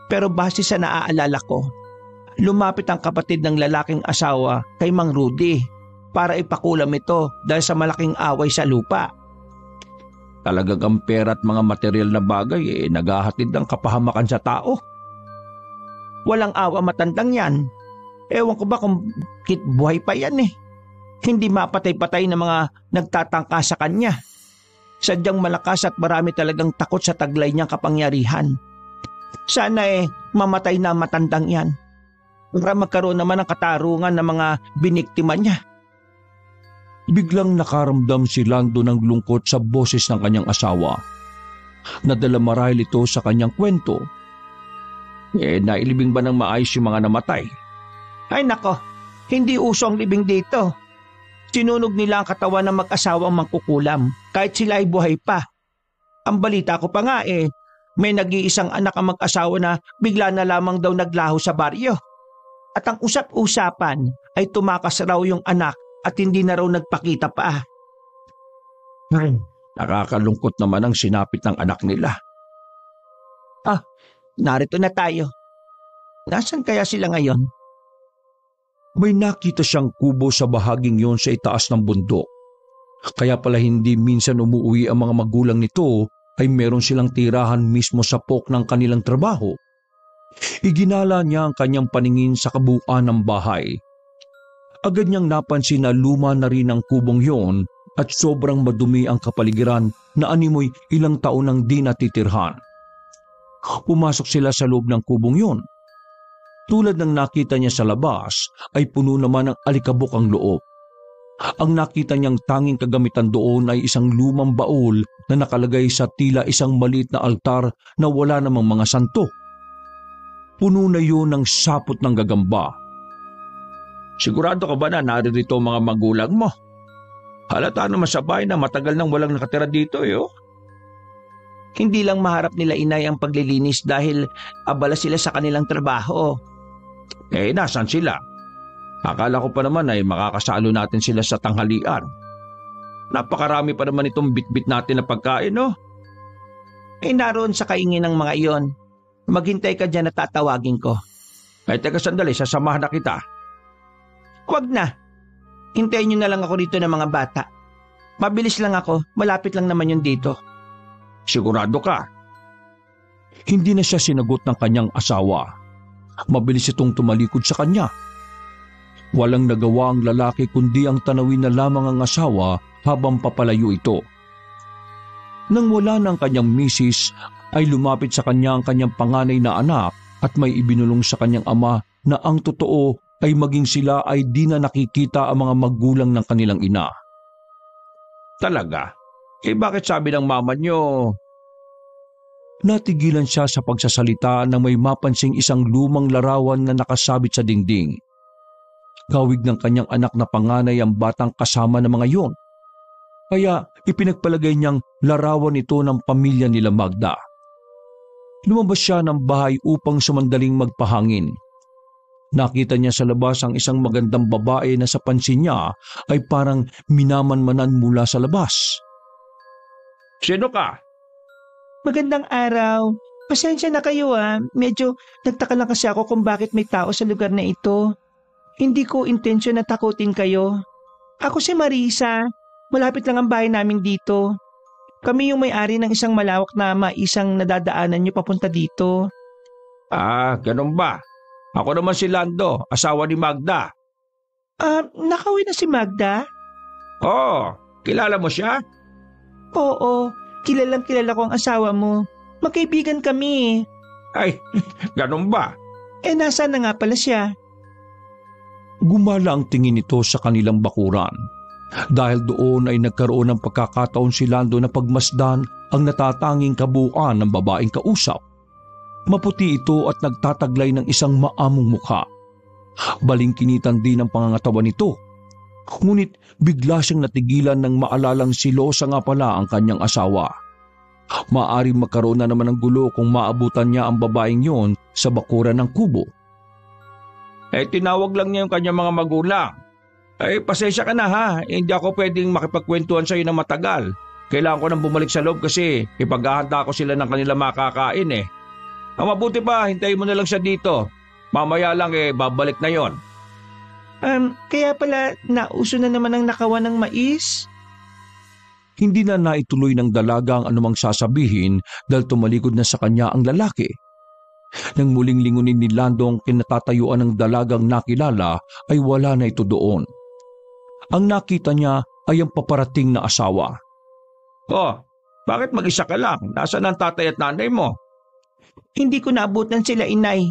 pero base sa naaalala ko, lumapit ang kapatid ng lalaking asawa kay Mang Rudy para ipakulam ito dahil sa malaking away sa lupa. Talagang ang pera at mga material na bagay naghahatid ng kapahamakan sa tao. Walang awa matandang yan. Ewan ko ba kung buhay pa yan Hindi mapatay-patay na mga nagtatangka sa kanya. Sadyang malakas at marami talagang takot sa taglay niyang kapangyarihan. Sana mamatay na matandang yan para magkaroon naman ng katarungan ng mga biniktima niya. Biglang nakaramdam si Lando ng lungkot sa boses ng kanyang asawa. Nadala marahil ito sa kanyang kwento. Nailibing ba ng maayos yung mga namatay? Ay nako, hindi uso ang libing dito. Sinunog nila ang katawan ng mag-asawang mangkukulam kahit sila ay buhay pa. Ang balita ko pa nga may nag-iisang anak ang mag-asawa na bigla na lamang daw naglaho sa baryo. At ang usap-usapan ay tumakas raw yung anak at hindi na raw nagpakita pa. Nakakalungkot naman ang sinapit ng anak nila. Narito na tayo. Nasaan kaya sila ngayon? May nakita siyang kubo sa bahaging yon sa itaas ng bundok. Kaya pala hindi minsan umuwi ang mga magulang nito ay meron silang tirahan mismo sa pok ng kanilang trabaho. Iginala niya ang kanyang paningin sa kabuuan ng bahay. Agad niyang napansin na luma na rin ang kubong yon at sobrang madumi ang kapaligiran na animoy ilang taon nang di natitirhan. Pumasok sila sa loob ng kubong yon. Tulad ng nakita niya sa labas ay puno naman ng alikabok ang loob. Ang nakita niyang tanging kagamitan doon ay isang lumang baul na nakalagay sa tila isang maliit na altar na wala namang mga santo. Puno na yun ng sapot ng gagamba. Sigurado ka ba na naririto ang mga magulang mo? Halata naman sa bahay na matagal nang walang nakatira dito Hindi lang maharap nila inay ang paglilinis dahil abala sila sa kanilang trabaho. Nasaan sila? Akala ko pa naman ay makakasalo natin sila sa tanghalian. Napakarami pa naman itong bitbit natin na pagkain, Naroon sa kaingin ng mga iyon. Maghintay ka dyan na tatawagin ko. Teka sandali, sasamahan na kita. Huwag na. Hintayin niyo na lang ako dito ng mga bata. Mabilis lang ako, malapit lang naman yun dito. Sigurado ka? Hindi na siya sinagot ng kanyang asawa. Mabilis itong tumalikod sa kanya. Walang nagawa ang lalaki kundi ang tanawin na lamang ang asawa habang papalayo ito. Nang wala ng kanyang misis ay lumapit sa kanya ang kanyang panganay na anak at may ibinulong sa kanyang ama na ang totoo ay maging sila ay di na nakikita ang mga magulang ng kanilang ina. Talaga? Bakit sabi ng mama niyo? Natigilan siya sa pagsasalita nang may mapansing isang lumang larawan na nakasabit sa dingding. Kawig ng kanyang anak na panganay ang batang kasama ng mga yon. Kaya ipinagpalagay niyang larawan ito ng pamilya nila Magda. Lumabas siya ng bahay upang sumandaling magpahangin. Nakita niya sa labas ang isang magandang babae na sa pansin niya ay parang minamanmanan mula sa labas. Sino ka? Magandang araw. Pasensya na kayo Medyo nagtaka lang kasi ako kung bakit may tao sa lugar na ito. Hindi ko intensyon na takutin kayo. Ako si Marisa. Malapit lang ang bahay namin dito. Kami yung may-ari ng isang malawak na maisang nadadaanan niyo papunta dito. Ganun ba? Ako naman si Lando, asawa ni Magda. Nakauwi na si Magda? Oo, kilala mo siya? Oo, kilalang kilala ko ang asawa mo. Magkaibigan kami. Ay, ganun ba? Nasaan na nga pala siya? Gumala ang tingin nito sa kanilang bakuran. Dahil doon ay nagkaroon ng pagkakataon si Lando na pagmasdan ang natatanging kabuuan ng babaeng kausap. Maputi ito at nagtataglay ng isang maamong mukha. Balingkinitan din ang pangangatawan nito. Ngunit bigla siyang natigilan nang maalalang silosa nga pala ang kanyang asawa. Maaaring magkaroon na naman ng gulo kung maabutan niya ang babaeng yon sa bakuran ng kubo. Tinawag lang niya yung kanyang mga magulang. Pasensya ka na ha, hindi ako pwedeng makipagkwentuhan sa'yo na matagal. Kailangan ko nang bumalik sa loob kasi ipaghahanda ko sila ng kanila makakain eh. Ang mabuti pa, hintayin mo na lang siya dito. Mamaya lang babalik na yon. Kaya pala nauso na naman ang nakawan ng mais? Hindi na naituloy ng dalaga ang anumang sasabihin dahil tumalikod na sa kanya ang lalaki. Nang muling lingunin ni Lando ang kinatatayuan ng dalagang nakilala ay wala na ito doon. Ang nakita niya ay ang paparating na asawa. Oh, bakit mag-isa ka lang? Nasaan ang tatay at nanay mo? Hindi ko naabutan sila, inay.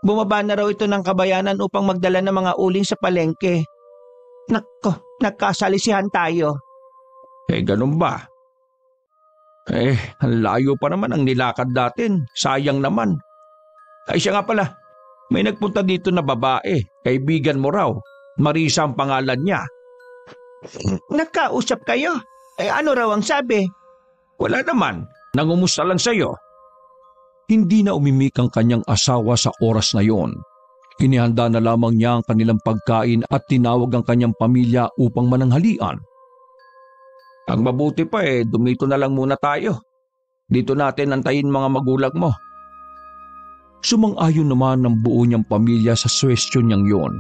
Bumaba na raw ito ng kabayanan upang magdala ng mga uling sa palengke. Nako, nagkasalisihan tayo. Ganun ba? Ang layo pa naman ang nilakad natin. Sayang naman. Siya nga pala, may nagpunta dito na babae. Kaibigan mo raw. Marisa ang pangalan niya. Nagkausap kayo? Ano raw ang sabi? Wala naman. Nangumusta lang sa'yo. Hindi na umimik ang kanyang asawa sa oras na yon. Inihanda na lamang niya ang kanilang pagkain at tinawag ang kanyang pamilya upang mananghalian. Ang mabuti pa dumito na lang muna tayo. Dito natin antayin mga magulang mo. Sumang-ayon naman ng buo niyang pamilya sa suwestyon niyang yon.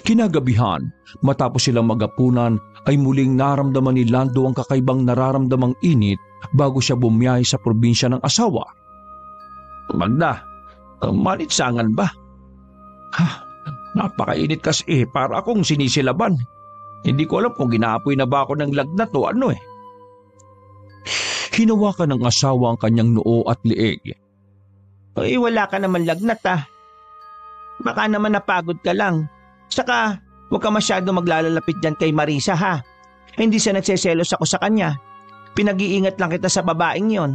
Kinagabihan, matapos silang magapunan, ay muling naramdaman ni Lando ang kakaibang nararamdamang init bago siya bumiyahe sa probinsya ng asawa. Magda, manitsangan ba? Napakainit kasi para akong sinisilaban. Hindi ko alam kung ginaapoy na ba ako ng lagnat o ano eh. Hinawakan ng asawa ang kanyang noo at leeg. Wala ka naman lagnat Baka naman napagod ka lang. Saka, huwag ka masyado maglalalapit dyan kay Marisa ha. Hindi siya nagseselos ako sa kanya. Pinag-iingat lang kita sa babaeng yon.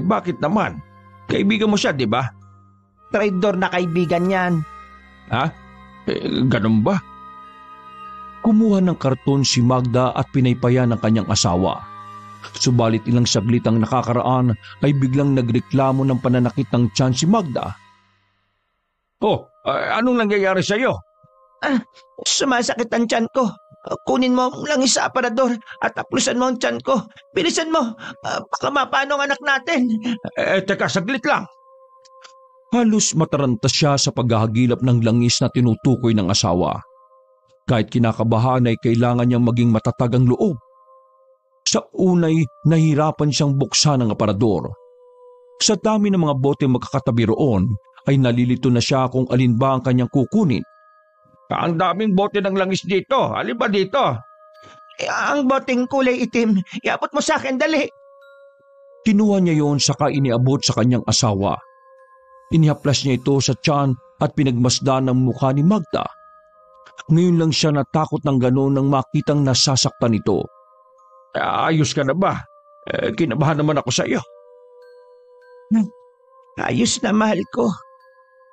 Bakit naman? Kaibigan mo siya, di ba? Traidor na kaibigan yan. Ha? Ganun ba? Kumuha ng karton si Magda at pinaypaya ng kanyang asawa. Subalit ilang saglit ang nakakaraan ay biglang nagreklamo ng pananakit ng tiyan si Magda. Anong nangyayari sa'yo? Sumasakit ang tiyan ko. Kunin mo ang langis sa aparador at aplusan mo ang tiyan ko. Bilisan mo. Baka mapano ang anak natin. Teka, saglit lang. Halos mataranta siya sa paghahagilap ng langis na tinutukoy ng asawa. Kahit kinakabahan ay kailangan niyang maging matatag ang loob. Sa unay, nahirapan siyang buksan ang aparador. Sa dami ng mga bote magkakatabi roon, ay nalilito na siya kung alin ba ang kanyang kukunin. Ang daming bote ng langis dito. Alin ba dito? Ang boteng kulay itim. Iabot mo sa akin, dali. Kinuha niya yon saka iniabot sa kanyang asawa. Inihaplas niya ito sa tiyan at pinagmasdan ng mukha ni Magda. Ngayon lang siya natakot ng gano'n nang makitang nasasaktan ito. Ayos ka na ba? Kinabahan naman ako sa iyo. Ayos na, mahal ko.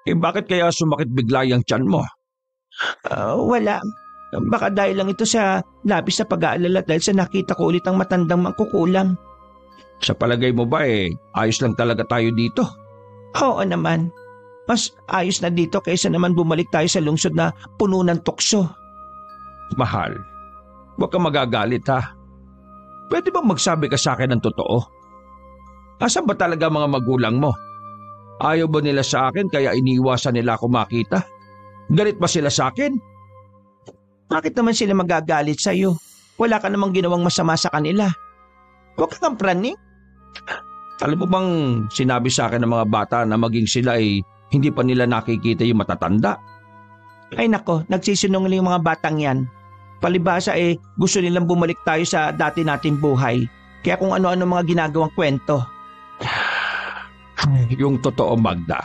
Bakit kaya sumakit bigla yung tiyan mo? Wala. Baka dahil lang ito sa labis na pag-aalala dahil sa nakita ko ulit ang matandang mangkukulam. Sa palagay mo ba ayos lang talaga tayo dito? Oo naman. Mas ayos na dito kaysa naman bumalik tayo sa lungsod na puno ng tukso. Mahal, huwag kang magagalit ha. Pwede bang magsabi ka sa akin ng totoo? Asan ba talaga mga magulang mo? Ayaw ba nila sa akin kaya iniiwasan nila ako makita? Galit ba sila sa akin? Bakit naman sila magagalit sa iyo? Wala ka namang ginawang masama sa kanila. Huwag kang praning. Alam mo bang sinabi sa akin ng mga bata na maging sila hindi pa nila nakikita yung matatanda? Ay nako, nagsisinungaling yung mga batang yan. Palibhasa gusto nilang bumalik tayo sa dati nating buhay. Kaya kung ano-ano mga ginagawang kwento. Yung totoo, Magda.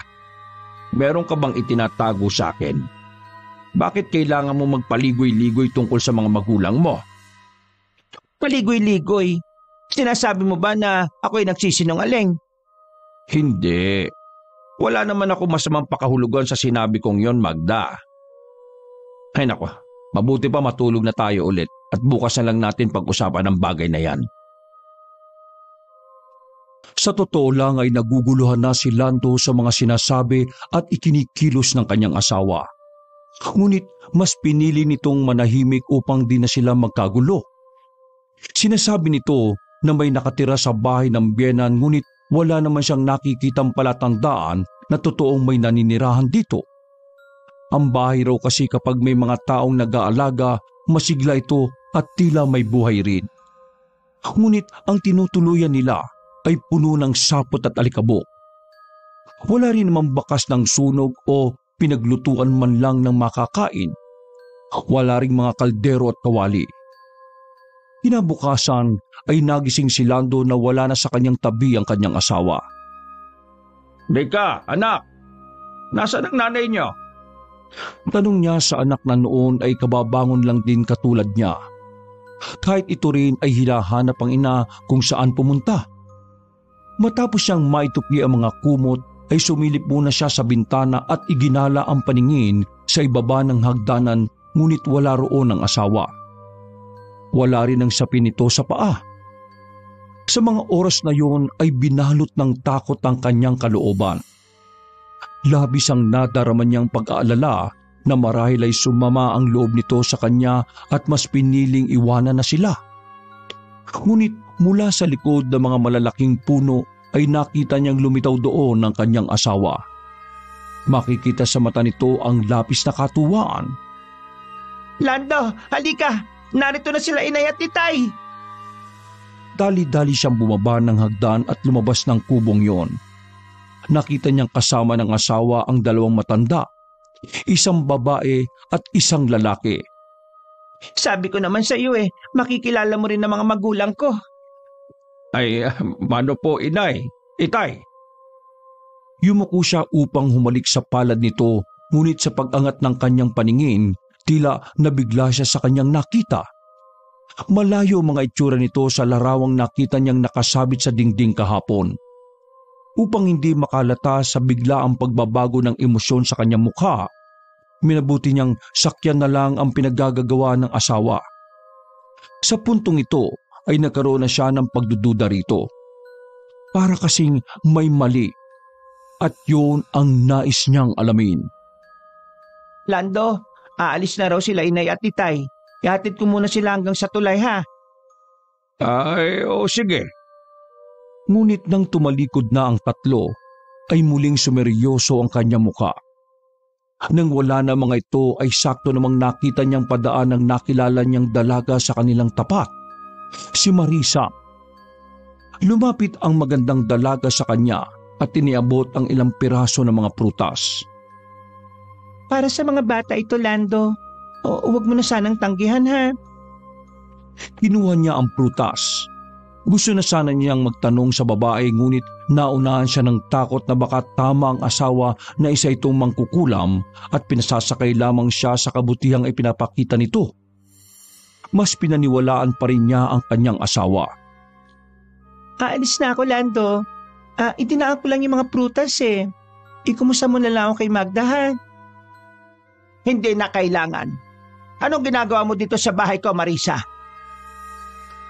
Meron ka bang itinatago sa akin? Bakit kailangan mo magpaligoy-ligoy tungkol sa mga magulang mo? Paligoy-ligoy? Sinasabi mo ba na ako'y nagsisinungaling? Hindi. Wala naman ako masamang pakahulugan sa sinabi kong yon, Magda. Ay nako, Mabuti pa matulog na tayo ulit at bukas na lang natin pag-usapan ang bagay na yan. Sa totoo lang ay naguguluhan na si Lando sa mga sinasabi at ikinikilos ng kanyang asawa. Ngunit mas pinili nitong manahimik upang di na sila magkagulo. Sinasabi nito na may nakatira sa bahay ng biyenan ngunit wala naman siyang nakikitang palatandaan na totoong may naninirahan dito. Ang bahay raw kasi kapag may mga taong nag-aalaga, masigla ito at tila may buhay rin. Ngunit ang tinutuluyan nila ay puno ng sapot at alikabok. Wala rin namang bakas ng sunog o pinaglutuan man lang ng makakain. Wala ring mga kaldero at kawali. Kinabukasan ay nagising si Lando na wala na sa kanyang tabi ang kanyang asawa. Deka, anak! Nasaan ang nanay niyo? Tanong niya sa anak na noon ay kababangon lang din katulad niya. Kahit ito rin ay hinahanap ang ina kung saan pumunta. Matapos siyang maitupi ang mga kumot ay sumilip muna siya sa bintana at iginala ang paningin sa ibaba ng hagdanan ngunit wala roon ang asawa. Wala rin ang sapin nito sa paa. Sa mga oras na yon ay binalot ng takot ang kanyang kalooban. Labis ang nadarama niyang pag-aalala na marahil ay sumama ang loob nito sa kanya at mas piniling iwanan na sila. Ngunit mula sa likod ng mga malalaking puno ay nakita niyang lumitaw doon ang kanyang asawa. Makikita sa mata nito ang labis na katuwaan. Lando, halika! Narito na sila inay at titay! Dali-dali siyang bumaba ng hagdan at lumabas ng kubong yon. Nakita niyang kasama ng asawa ang dalawang matanda, isang babae at isang lalaki. Sabi ko naman sa iyo makikilala mo rin ng mga magulang ko. Ay, mano po inay, itay. Yumuko siya upang humalik sa palad nito, ngunit sa pag-angat ng kanyang paningin, tila nabigla siya sa kanyang nakita. Malayo mga itsura nito sa larawang nakita niyang nakasabit sa dingding kahapon. Upang hindi makalata sa biglaang pagbabago ng emosyon sa kanyang mukha, minabuti niyang sakyan na lang ang pinaggagawa ng asawa. Sa puntong ito ay nagkaroon na siya ng pagdududa rito. Para kasing may mali at yun ang nais niyang alamin. Lando, aalis na raw sila inay at titay. Ihatid ko muna sila hanggang sa tulay ha. Ay, o sige. Ngunit nang tumalikod na ang tatlo, ay muling sumeryoso ang kanyang muka. Nang wala na mga ito ay sakto namang nakita niyang padaan ng nakilala niyang dalaga sa kanilang tapat, si Marisa. Lumapit ang magandang dalaga sa kanya at tiniabot ang ilang piraso ng mga prutas. Para sa mga bata ito, Lando. Huwag mo na sanang tanggihan ha. Kinuha niya ang prutas. Gusto na sana niyang magtanong sa babae ngunit naunahan siya ng takot na baka tama ang asawa na isa itong mangkukulam at pinasasakay lamang siya sa kabutihang ipinapakita nito. Mas pinaniwalaan pa rin niya ang kanyang asawa. Aalis na ako, Lando. Itinaan ko lang yung mga prutas Ikumusta mo na lang ako kay Magda ha. Hindi na kailangan. Anong ginagawa mo dito sa bahay ko, Marisa?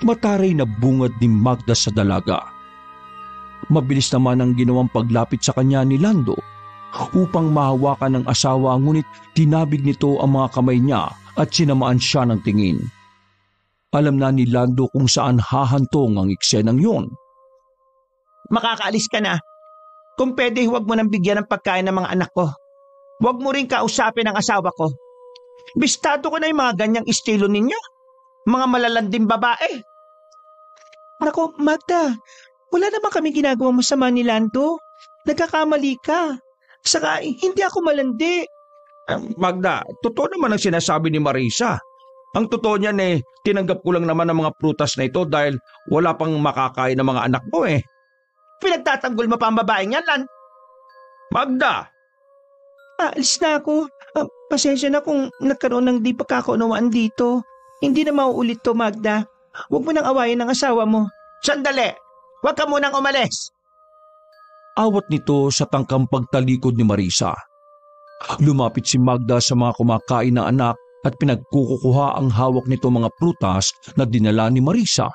Mataray na bungad ni Magda sa dalaga. Mabilis naman ang ginawang paglapit sa kanya ni Lando upang mahawakan ng asawa ngunit tinabig nito ang mga kamay niya at sinamaan siya ng tingin. Alam na ni Lando kung saan hahantong ang eksenang yon. Makakaalis ka na. Kung pwede, huwag mo nang bigyan ng pagkain ng mga anak ko. Huwag mo rin kausapin ang asawa ko. Bistado ko na yung mga ganyang estilo ninyo. Mga malalanding babae. Naku, Magda, wala naman kami ginagawang masama ni Lando. Nagkakamali ka. Saka hindi ako malandi. Magda, totoo naman ang sinasabi ni Marisa. Ang totoo niyan tinanggap ko lang naman ang mga prutas na ito dahil wala pang makakain ng mga anak mo Pinagtatanggol mo pa ang babaeng yan, Lan. Magda! Alis na ako. Pasensya na kung nagkaroon ng di pagkakaunawaan dito. Hindi na mauulit to, Magda. Huwag mo nang awayin ang asawa mo. Sandali! Huwag ka munang umalis! Awat nito sa tangkang pagtalikod ni Marisa. Lumapit si Magda sa mga kumakain na anak at pinagkukuha ang hawak nito mga prutas na dinala ni Marisa.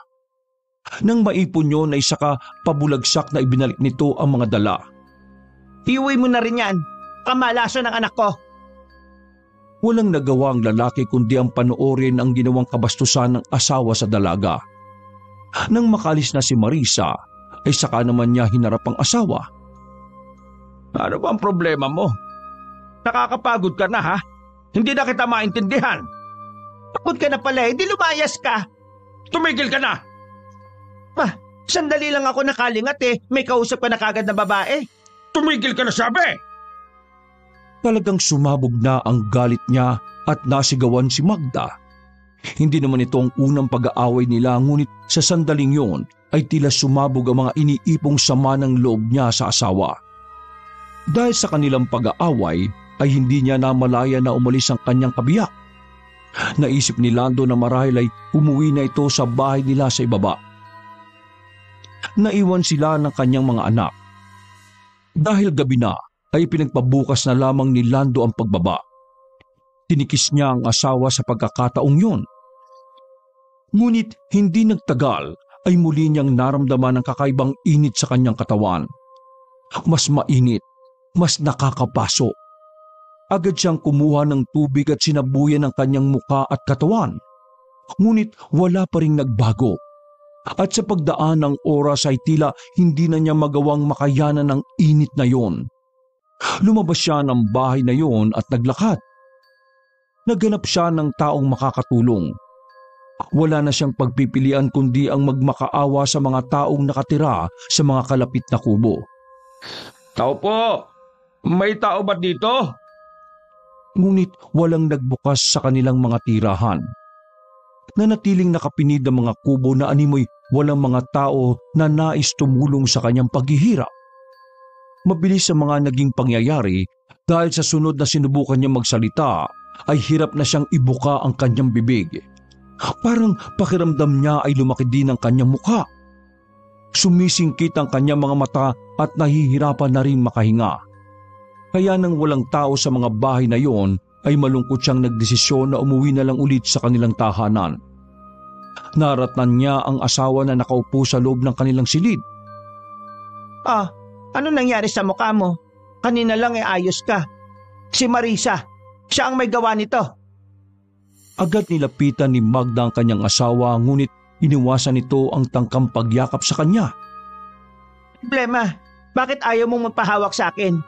Nang maipon yun ay saka pabulagsak na ibinalik nito ang mga dala. Iuwi mo na rin yan. Kamalaso ng anak ko. Walang nagawa ang lalaki kundi ang panoorin ang ginawang kabastusan ng asawa sa dalaga. Nang makalis na si Marisa, ay saka naman niya hinarap ang asawa. Ano ba ang problema mo? Nakakapagod ka na ha? Hindi na kita maintindihan. Pagod ka na pala di lumayas ka. Tumigil ka na! Sandali lang ako nakalingat may kausap ka na kagad na babae. Tumigil ka na sabi! Talagang sumabog na ang galit niya at nasigawan si Magda. Hindi naman ito ang unang pag-aaway nila, ngunit sa sandaling yon ay tila sumabog ang mga iniipong sama ng loob niya sa asawa. Dahil sa kanilang pag-aaway ay hindi niya namalaya na umalis ang kanyang kabiyak. Naisip ni Lando na marahil ay umuwi na ito sa bahay nila sa ibaba. Naiwan sila ng kanyang mga anak. Dahil gabi na ay pinagpabukas na lamang ni Lando ang pagbaba. Tinikis niya ang asawa sa pagkakataong yun. Ngunit hindi nagtagal ay muli niyang naramdaman ang kakaibang init sa kanyang katawan. Mas mainit, mas nakakapaso. Agad siyang kumuha ng tubig at sinabuyan ang kanyang muka at katawan. Ngunit wala pa ring nagbago. At sa pagdaan ng oras ay tila hindi na niya magawang makayanan ng init na yon. Lumabas siya ng bahay na yon at naglakad. Naghanap siya ng taong makakatulong. Wala na siyang pagpipilian kundi ang magmakaawa sa mga taong nakatira sa mga kalapit na kubo. Tao po! May tao ba dito? Ngunit walang nagbukas sa kanilang mga tirahan. Nanatiling nakapinid ang mga kubo na animoy walang mga tao na nais tumulong sa kanyang paghihirap. Mabilis ang mga naging pangyayari dahil sa sunod na sinubukan niyang magsalita ay hirap na siyang ibuka ang kanyang bibig. Parang pakiramdam niya ay lumaki din ang kanyang mukha. Sumisingkit ang kanyang mga mata at nahihirapan na rin makahinga. Kaya nang walang tao sa mga bahay na yon ay malungkot siyang nagdesisyon na umuwi na lang ulit sa kanilang tahanan. Naratnan niya ang asawa na nakaupo sa loob ng kanilang silid. Ano nangyari sa mukha mo? Kanina lang ayos ka. Si Marisa, siya ang may gawa nito. Agad nilapitan ni Magda ang kanyang asawa, ngunit iniwasan nito ang tangkang pagyakap sa kanya. Problema, bakit ayaw mong magpahawak sa akin?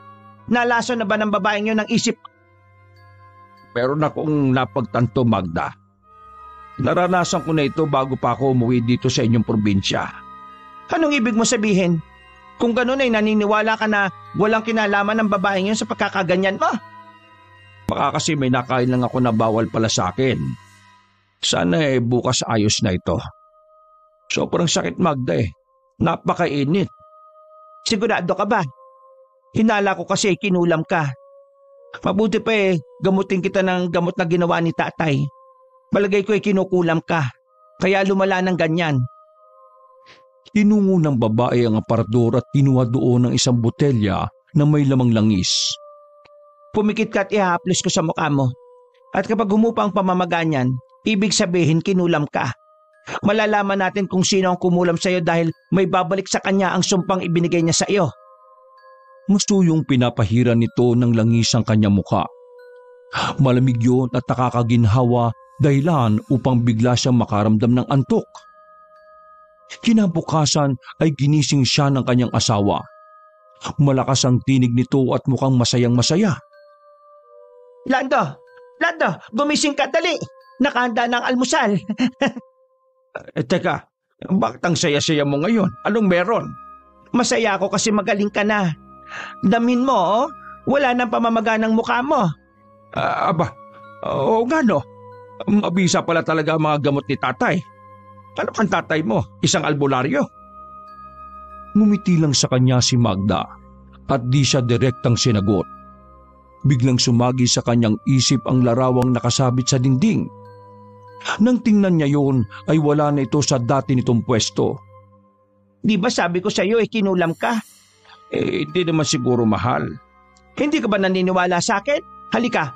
Nalaso na ba ng babaeng yun ng isip? Meron akong napagtanto, Magda. Naranasan ko na ito bago pa ako umuwi dito sa inyong probinsya. Anong ibig mo sabihin? Kung ganun ay naniniwala ka na walang kinalaman ng babaeng yun sa pagkakaganyan mo? Baka kasi may nakain lang ako na bawal pala sa akin. Sana bukas ayos na ito. Sobrang sakit, Magda Napakainit. Sigurado ka ba? Hinala ko kasi kinulam ka. Mabuti pa gamutin kita ng gamot na ginawa ni tatay. Palagay ko kinukulam ka, kaya lumala ng ganyan. Tinungo ng babae ang aparador at kinuha doon ng isang botelya na may lamang langis. Pumikit ka at ihahaplos ko sa mukha mo. At kapag humupa ang pamamaga niyan, ibig sabihin kinulam ka. Malalaman natin kung sino ang kumulam sa iyo dahil may babalik sa kanya ang sumpang ibinigay niya sa iyo. Masuyong pinapahira nito ng langis ang kanyang mukha. Malamig yun at nakakaginhawa, dahilan upang bigla siyang makaramdam ng antok. Kinabukasan ay ginising siya ng kanyang asawa. Malakas ang tinig nito at mukhang masayang-masaya. Lando, gumising ka dali. Nakahanda ng almusal. Teka, bakit ang saya-saya mo ngayon? Anong meron? Masaya ako kasi magaling ka na. Damin mo, wala nang pamamaga ng mukha mo. Oo nga no. Mabisa pala talaga ang mga gamot ni tatay. Ano ang tatay mo? Isang albularyo? Ngumiti lang sa kanya si Magda at di siya direktang sinagot. Biglang sumagi sa kanyang isip ang larawang nakasabit sa dingding. Nang tingnan niya yun ay wala na ito sa dati nitong pwesto. Di ba sabi ko sa iyo kinulam ka? Hindi naman siguro mahal. Hindi ka ba naniniwala sa akin? Halika,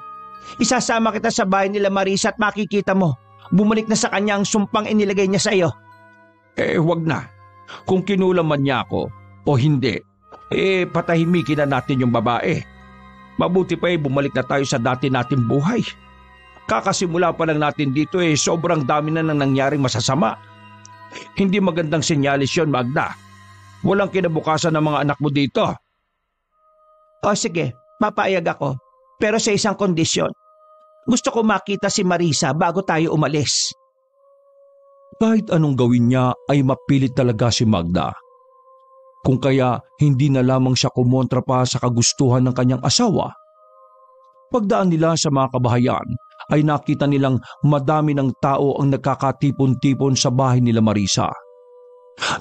Isasama kita sa bahay nila Marisa at makikita mo. Bumalik na sa kanya ang sumpang inilagay niya sa iyo. Wag na. Kung kinulam man niya ako o hindi, patahimikin na natin yung babae. Mabuti pa bumalik na tayo sa dati nating buhay. Kakasimula pa lang natin dito sobrang dami na nang nangyaring masasama. Hindi magandang senyalis yun, Magda. Walang kinabukasan ng mga anak mo dito. O sige, mapayag ako. Pero sa isang kondisyon. Gusto ko makita si Marisa bago tayo umalis. Kahit anong gawin niya ay mapilit talaga si Magda. Kung kaya hindi na lamang siya kumontra pa sa kagustuhan ng kanyang asawa. Pagdaan nila sa mga kabahayan ay nakita nilang madami ng tao ang nagkakatipon-tipon sa bahay nila Marisa.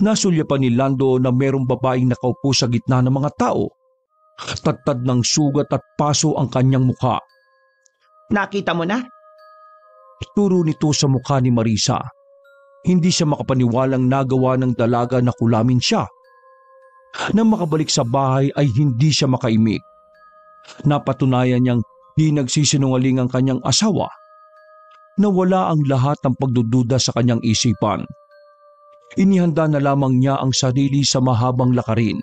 Nasulyapan ni Lando na merong babaeng nakaupo sa gitna ng mga tao. Tattad ng sugat at paso ang kanyang mukha. Nakita mo na? Turo nito sa mukha ni Marisa. Hindi siya makapaniwalang nagawa ng dalaga na kulamin siya. Nang makabalik sa bahay ay hindi siya makaimik. Napatunayan niyang di nagsisinungaling ang kanyang asawa. Nawala ang lahat ng pagdududa sa kanyang isipan. Inihanda na lamang niya ang sarili sa mahabang lakarin.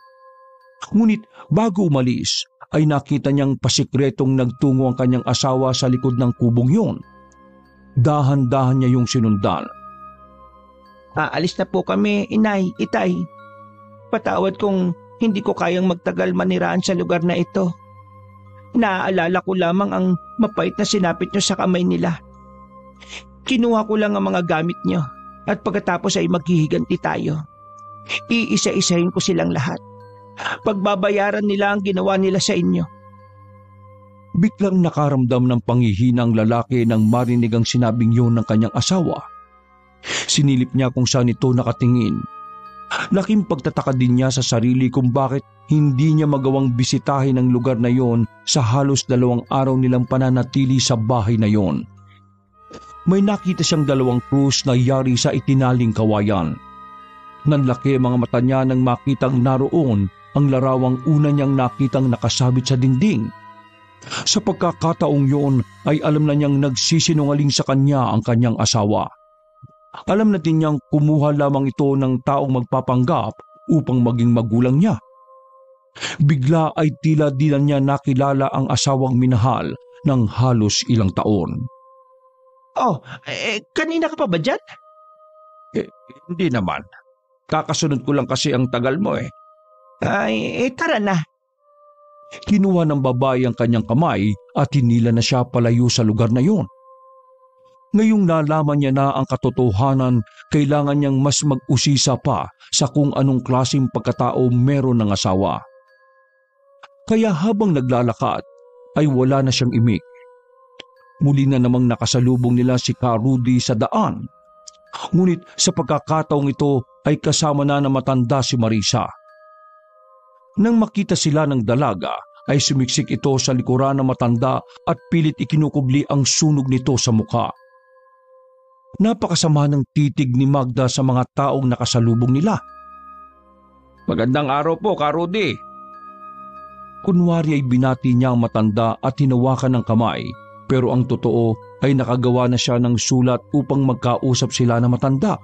Ngunit bago umalis ay nakita niyang pasikretong nagtungo ang kanyang asawa sa likod ng kubong yun. Dahan-dahan niya yung sinundan. Aalis na po kami, inay, itay. Patawad kung hindi ko kayang magtagal maniraan sa lugar na ito. Naaalala ko lamang ang mapait na sinapit niyo sa kamay nila. Kinuha ko lang ang mga gamit niyo at pagkatapos ay maghihiganti tayo. Iisa-isahin ko silang lahat. Pagbabayaran nila ang ginawa nila sa inyo. Biglang nakaramdam ng panghihina ang lalaki nang marinig ang sinabing yun ng kanyang asawa. Sinilip niya kung saan ito nakatingin. Laking pagtataka din niya sa sarili kung bakit hindi niya magawang bisitahin ang lugar na yon sa halos 2 araw nilang pananatili sa bahay na yon. May nakita siyang 2 krus na yari sa itinaling kawayan. Nanlaki mga mata niya nang makitang naroon ang larawang una niyang nakitang nakasabit sa dingding. Sa pagkakataong yun ay alam na niyang nagsisinungaling sa kanya ang kanyang asawa. Alam na din niyang kumuha lamang ito ng taong magpapanggap upang maging magulang niya. Bigla ay tila di na niya nakilala ang asawang minahal ng halos ilang taon. Kanina ka pa ba dyan? Hindi naman. Kakasunod ko lang kasi ang tagal mo Tara na. Kinuha ng babae ang kanyang kamay at hinila na siya palayo sa lugar na yun. Ngayong nalaman niya na ang katotohanan, kailangan niyang mas mag-usisa pa sa kung anong klaseng pagkatao meron ng asawa. Kaya habang naglalakad, ay wala na siyang imik. Muli na namang nakasalubong nila si Ka Rudy sa daan. Ngunit sa pagkakataong ito ay kasama na matanda si Marisa. Nang makita sila ng dalaga, ay sumiksik ito sa likuran ng matanda at pilit ikinukubli ang sunog nito sa mukha. Napakasama ng titig ni Magda sa mga taong nakasalubong nila. Magandang araw po, Ka Rudy. Kunwari ay binati niya ang matanda at hinawakan ng kamay, pero ang totoo ay nakagawa na siya ng sulat upang magkausap sila na matanda.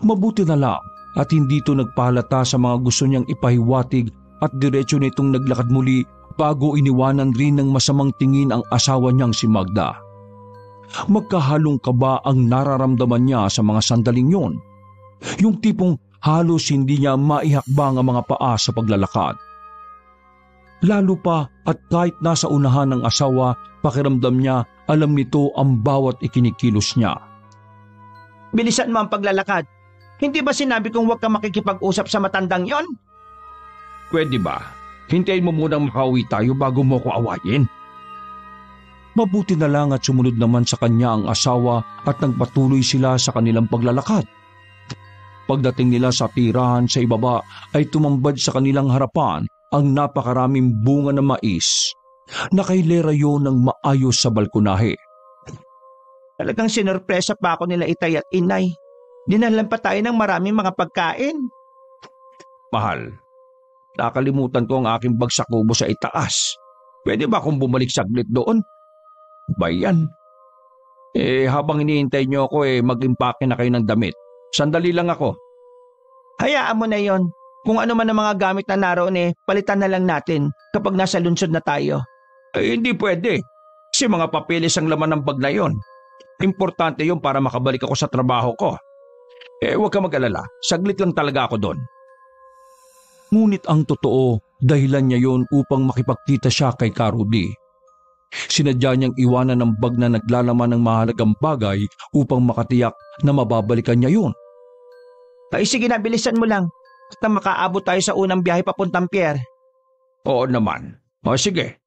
Mabuti na lang at hindi ito nagpahalata sa mga gusto niyang ipahiwatig at diretso nitong naglakad muli bago iniwanan rin ng masamang tingin ang asawa niyang si Magda. Magkahalong kaba ang nararamdaman niya sa mga sandaling yon. Yung tipong halos hindi niya maihakbang ang mga paa sa paglalakad. Lalo pa at kahit nasa unahan ng asawa, pakiramdam niya alam nito ang bawat ikinikilos niya. Bilisan mo ang paglalakad. Hindi ba sinabi kong huwag ka makikipag-usap sa matandang yon? Pwede ba? Hintayin mo munang makauwi tayo bago mo ko awayin. Mabuti na lang at sumunod naman sa kanya ang asawa at nagpatuloy sila sa kanilang paglalakad. Pagdating nila sa tirahan sa ibaba ay tumambad sa kanilang harapan ang napakaraming bunga ng mais. Nakailera yun ng maayos sa balkonahe. Talagang sinorpresa pa ako nila itay at inay. Dinalhan pa tayo ng maraming mga pagkain. Mahal, nakalimutan ko ang aking bag sa kubo sa itaas. Pwede ba akong bumalik saglit doon? Ba yan? Habang iniintay niyo ako mag-impake na kayo ng damit. Sandali lang ako. Hayaan mo na yon. Kung ano man ang mga gamit na naroon palitan na lang natin kapag nasa lunsod na tayo. Hindi pwede. Kasi mga papeles ang laman ng bag na yon. Importante yon para makabalik ako sa trabaho ko. Huwag ka mag-alala. Saglit lang talaga ako doon. Ngunit ang totoo, dahilan niya yon upang makipagkita siya kay Rudy. Sinadya niyang iwanan ng bag na naglalaman ng mahalagang bagay upang makatiyak na mababalikan niya yun. Ay sige na, bilisan mo lang. Basta makaabot tayo sa unang biyahe papuntang pier. Oo naman. Sige.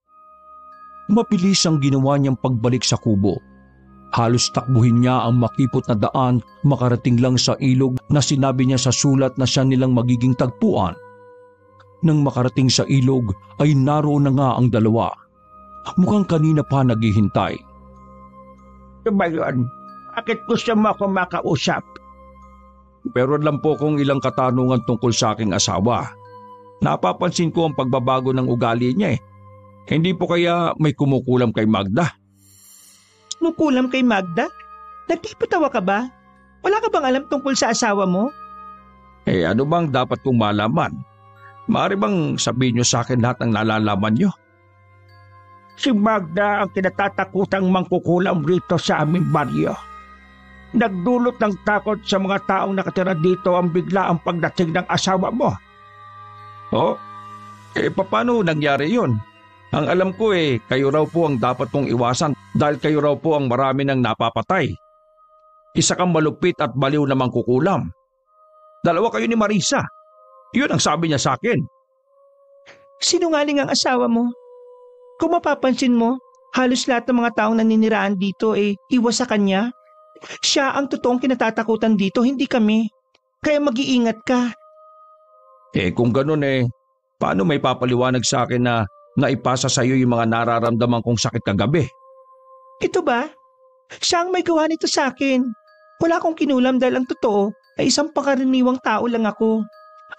Mabilis ang ginawa niyang pagbalik sa kubo. Halos takbuhin niya ang makipot na daan makarating lang sa ilog na sinabi niya sa sulat na siya nilang magiging tagpuan. Nang makarating sa ilog ay naroon na nga ang dalawa. Mukhang kanina pa naghihintay. Ba yun? Bakit gusto mo ako makausap? Pero alam po kong ilang katanungan tungkol sa aking asawa. Napapansin ko ang pagbabago ng ugali niya Hindi po kaya may kumukulam kay Magda? Kumukulam kay Magda? Nagtipatawa ka ba? Wala ka bang alam tungkol sa asawa mo? Ano bang dapat kong malaman? Maaari bang sabihin niyo sa akin lahat ng nalalaman niyo? Si Magda ang kinatatakutang mangkukulam rito sa aming baryo. Nagdulot ng takot sa mga taong nakatira dito ang biglaang pagdating ng asawa mo. Oh? Paano nangyari yun? Ang alam ko kayo raw po ang dapat kong iwasan dahil kayo raw po ang marami nang napapatay. Isa kang malupit at baliw na mangkukulam. Dalawa kayo ni Marisa. Yun ang sabi niya sa akin. Sinungaling ang asawa mo. Kung mapapansin mo, halos lahat ng mga taong naniniraan dito iwas sa kanya. Siya ang totoong kinatatakutan dito, hindi kami. Kaya mag-iingat ka. Kung ganun paano may papaliwanag sa akin na naipasa sa iyo yung mga nararamdaman kong sakit kagabi? Ito ba? Siya ang may gawa nito sa akin. Wala akong kinulam dahil ang totoo ay isang pangkaraniwang tao lang ako.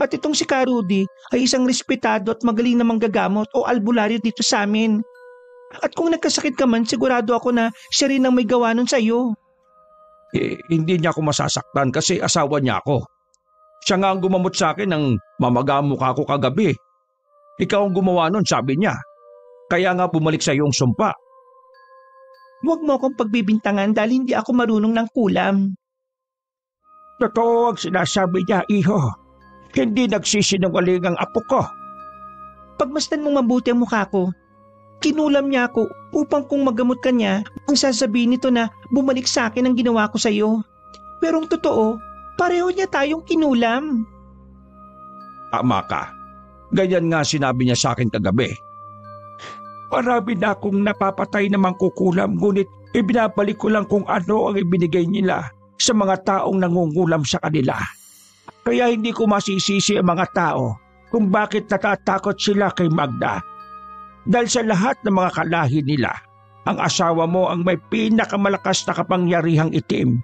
At itong si Rudy ay isang respetado at magaling na manggagamot o albularyo dito sa amin. At kung nagkasakit ka man, sigurado ako na siya rin ang may gawa nun sa iyo. Hindi niya ako masasaktan kasi asawa niya ako. Siya nga ang gumamot sa akin ng mamagamukha ko kagabi. Ikaw ang gumawa nun, sabi niya. Kaya nga bumalik sa iyong sumpa. Huwag mo akong pagbibintangan dahil hindi ako marunong ng kulam. Totoo ang sinasabi niya, iho. Hindi nagsisinungaling ang apo ko. Pagmasdan mong mabuti ang mukha ko. Kinulam niya ako upang kung magamot ka niya, ang sasabihin nito na bumalik sa akin ang ginawa ko sa iyo. Pero ang totoo, pareho niya tayong kinulam. Tama ka. Ganyan nga sinabi niya sa akin kagabi. Marami na akong napapatay na mangkukulam ngunit ibinabalik ko lang kung ano ang ibinigay nila sa mga taong nangungulam sa kanila. Kaya hindi ko masisisi ang mga tao kung bakit natatakot sila kay Magda. Dahil sa lahat ng mga kalahi nila, ang asawa mo ang may pinakamalakas na kapangyarihang itim.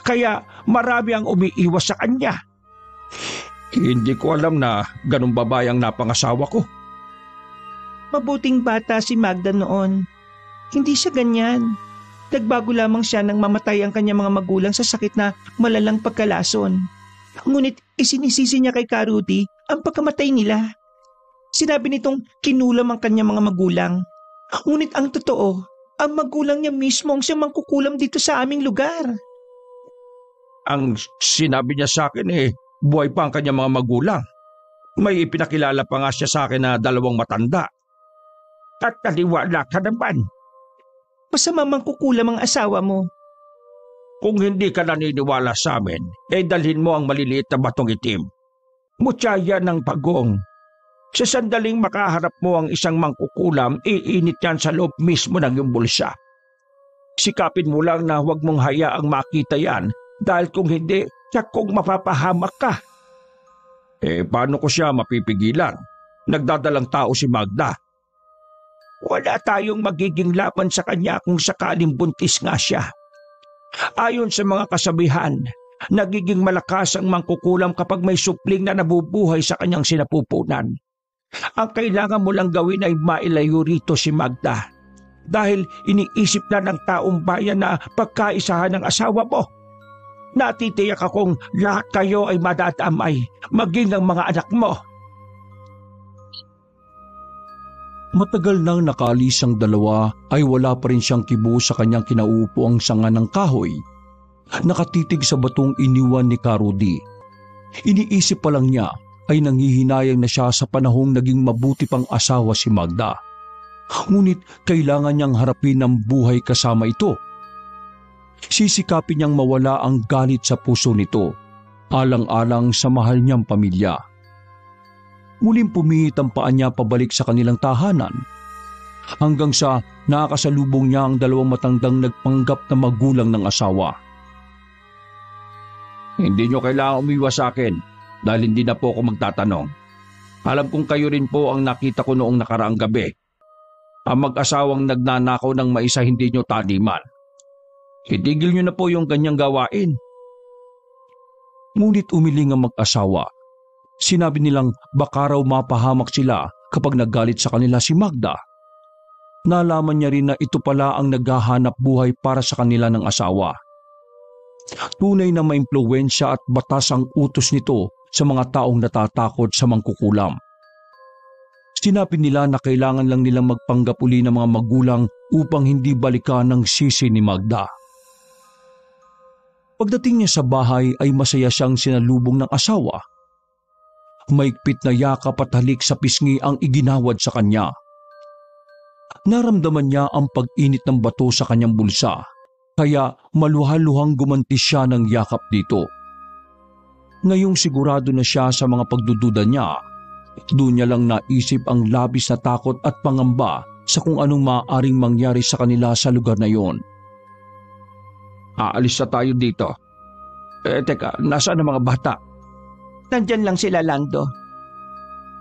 Kaya marami ang umiiwas sa kanya. Hindi ko alam na ganun babae ang napangasawa ko. Mabuting bata si Magda noon. Hindi siya ganyan. Nagbago lamang siya nang mamatay ang kanyang mga magulang sa sakit na malalang pagkalason. Ngunit isinisisi niya kay Rudy ang pagkamatay nila. Sinabi nitong kinulam ang kanyang mga magulang. Ngunit ang totoo, ang magulang niya mismo ang siyang mangkukulam dito sa aming lugar. Ang sinabi niya sa akin buhay pa ang kanyang mga magulang. May ipinakilala pa nga siya sa akin na 2 matanda. At naniwala ka naman. Masama mangkukulam ang asawa mo. Kung hindi ka naniniwala sa amin, dalhin mo ang maliliit na batong itim. Mutsaya ng pagong. Sa sandaling makaharap mo ang isang mangkukulam, iinit yan sa loob mismo ng iyong bulsa. Sikapin mo lang na huwag mong hayaang makita yan dahil kung hindi, tiyak kong mapapahamak ka. Paano ko siya mapipigilan? Nagdadalang tao si Magda. Wala tayong magiging laban sa kanya kung sakaling buntis nga siya. Ayon sa mga kasabihan, nagiging malakas ang mangkukulam kapag may supling na nabubuhay sa kanyang sinapupunan. Ang kailangan mo lang gawin ay mailayo rito si Magda. dahil iniisip na ng taong bayan na pagkaisahan ng asawa mo. Natitiyak akong lahat kayo ay madadamay, maging ang mga anak mo. Matagal nang nakaalis ang dalawa ay wala pa rin siyang kibo sa kanyang kinauupoang sanga ng kahoy. Nakatitig sa batong iniwan ni Karudi. Iniisip pa lang niya ay nanghihinayang na siya sa panahong naging mabuti pang asawa si Magda. Ngunit kailangan niyang harapin ang buhay kasama ito. Sisikapin niyang mawala ang galit sa puso nito, alang-alang sa mahal niyang pamilya. Muling pumihit ang paa niya pabalik sa kanilang tahanan, hanggang sa nakakasalubong niya ang dalawang matandang nagpanggap na magulang ng asawa. Hindi niyo kailangang umiwas sa akin dahil hindi na po ako magtatanong. Alam kong kayo rin po ang nakita ko noong nakaraang gabi. Ang mag-asawang nagnanakaw ng maisa hindi niyo taniman. Itigil niyo na po yung ganyang gawain. Ngunit umiling ang mag-asawa. Sinabi nilang baka raw mapahamak sila kapag naggalit sa kanila si Magda. Nalaman niya rin na ito pala ang naghahanap buhay para sa kanila ng asawa. Tunay na maimpluwensya at batas ang utos nito sa mga taong natatakot sa mangkukulam. Sinabi nila na kailangan lang nilang magpanggap uli ng mga magulang upang hindi balikan ng sisi ni Magda. Pagdating niya sa bahay ay masaya siyang sinalubong ng asawa. Maigpit na yakap at halik sa pisngi ang iginawad sa kanya. Naramdaman niya ang pag-init ng bato sa kanyang bulsa, kaya maluhaluhang gumanti siya ng yakap dito. Ngayong sigurado na siya sa mga pagdududa niya, doon niya lang naisip ang labis na takot at pangamba sa kung anong maaaring mangyari sa kanila sa lugar na yon. Aalis na tayo dito. Teka, nasaan ang mga bata? Nandyan lang sila, Lando.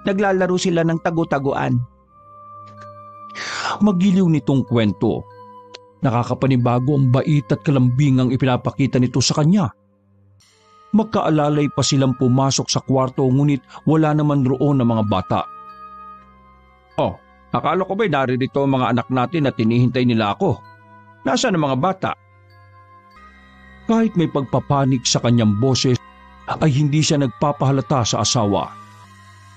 Naglalaro sila ng tagu-taguan. Magiliw nitong kwento. Nakakapanibago ang bait at kalambingang ipinapakita nito sa kanya. Magkaalalay pa silang pumasok sa kwarto ngunit wala naman roon ang mga bata. Oh, akala ko ba'y naririto ang mga anak natin na tinihintay nila ako? Nasaan ang mga bata? Kahit may pagpapanik sa kanyang boses, ay hindi siya nagpapahalata sa asawa.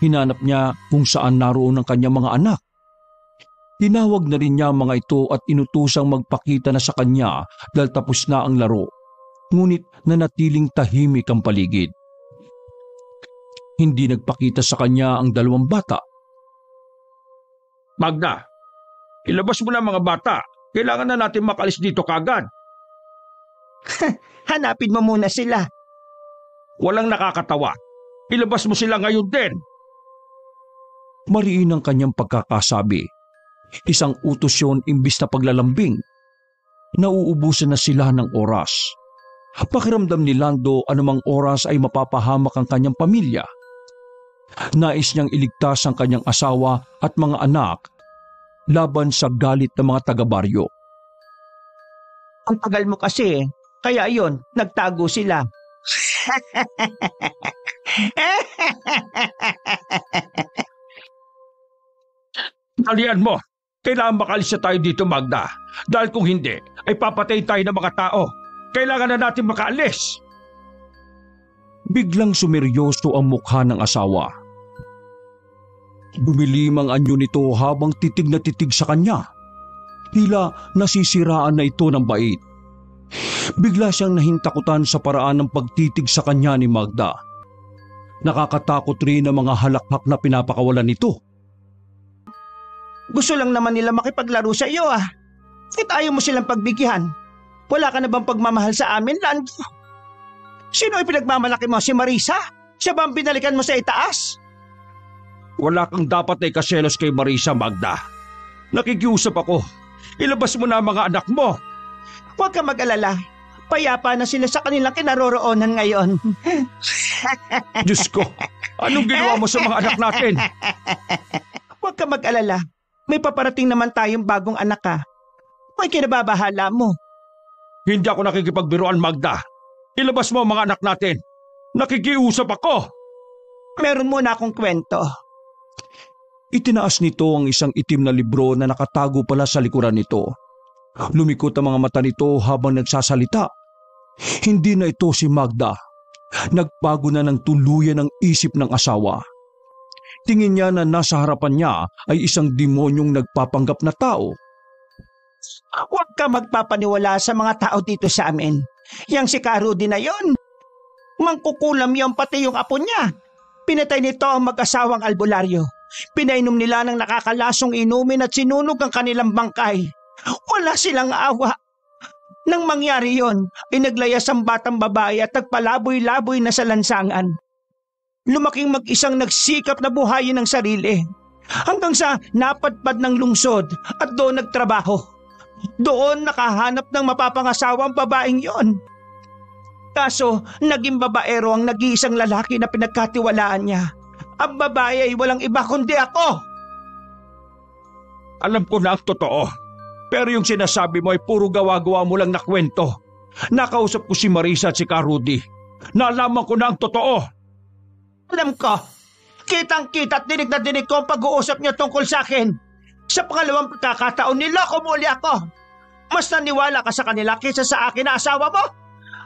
Hinanap niya kung saan naroon ang kanyang mga anak. Tinawag na rin niya ang mga ito at inutusang magpakita na sa kanya dahil tapos na ang laro. Ngunit nanatiling tahimik ang paligid. Hindi nagpakita sa kanya ang dalawang bata. Magda, ilabas mo na mga bata. Kailangan na natin makalis dito kagad. Hanapin mo muna sila. Walang nakakatawa. Ilabas mo sila ngayon din. Mariin ang kanyang pagkakasabi. Isang utos yun imbis na paglalambing. Nauubusan na sila ng oras. Pakiramdam ni Lando anumang oras ay mapapahamak ang kanyang pamilya. Nais niyang iligtas ang kanyang asawa at mga anak laban sa galit ng mga taga-baryo. Ang tagal mo kasi, kaya yon, nagtago sila. Talian mo. Kailangan makalis na tayo dito, Magda. Dahil kung hindi, ay papatayin tayo ng mga tao. Kailangan na natin makaalis. Biglang sumeryoso ang mukha ng asawa. Dumilim ang anyo nito habang titig na titig sa kanya. Tila nasisiraan na ito ng bait. Bigla siyang nahintakutan sa paraan ng pagtitig sa kanya ni Magda. Nakakatakot rin ang mga halakhak na pinapakawalan nito. Gusto lang naman nila makipaglaro sa iyo ah. Kahit ayaw mo silang pagbigyan. Wala ka na bang pagmamahal sa amin, Lando? Sino ay pinagmamalaki mo? Si Marisa? Siya ba ang binalikan mo sa itaas? Wala kang dapat na ikaselos kay Marisa, Magda. Nakikiusap ako. Ilabas mo na ang mga anak mo. Huwag ka mag-alala. Payapa na sila sa kanilang kinaroroonan ngayon. Diyos ko, anong ginawa mo sa mga anak natin? Huwag ka mag-alala. May paparating naman tayong bagong anak ka. May kinababahala mo. Hindi ako nakikipagbiruan, Magda. Ilabas mo ang mga anak natin. Nakikiusap ako. Meron muna akong kwento. Itinaas nito ang isang itim na libro na nakatago pala sa likuran nito. Lumikot ang mga mata nito habang nagsasalita. Hindi na ito si Magda. Nagbago na ng tuluyan ang isip ng asawa. Tingin niya na nasa harapan niya ay isang demonyong nagpapanggap na tao. Huwag ka magpapaniwala sa mga tao dito sa amin. Yang si Rudy na yon. Mangkukulam yon pati yung apo niya. Pinatay nito ang mag-asawang albularyo. Pinainom nila ng nakakalasong inumin at sinunog ang kanilang bangkay. Wala silang awa. Nang mangyari yon, ay naglayas ang batang babae at nagpalaboy-laboy na sa lansangan. Lumaking mag-isang nagsikap na buhayin ang sarili. Hanggang sa napadpad ng lungsod at doon nagtrabaho. Doon nakahanap ng mapapangasawang babaeng yon. Kaso, naging babaero ang nag-iisang lalaki na pinagkatiwalaan niya. Ang babae ay walang iba kundi ako. Alam ko na ang totoo. Pero yung sinasabi mo ay puro gawa-gawa mo lang na kwento. Nakausap ko si Marisa at si Rudy. Nalaman ko na ang totoo. Alam ko, kitang-kita at dinig na dinig ko ang pag-uusap niya tungkol sa akin. Sa pangalawang pagkakataon, niloko muli ako. Mas naniwala ka sa kanila kaysa sa akin na asawa mo.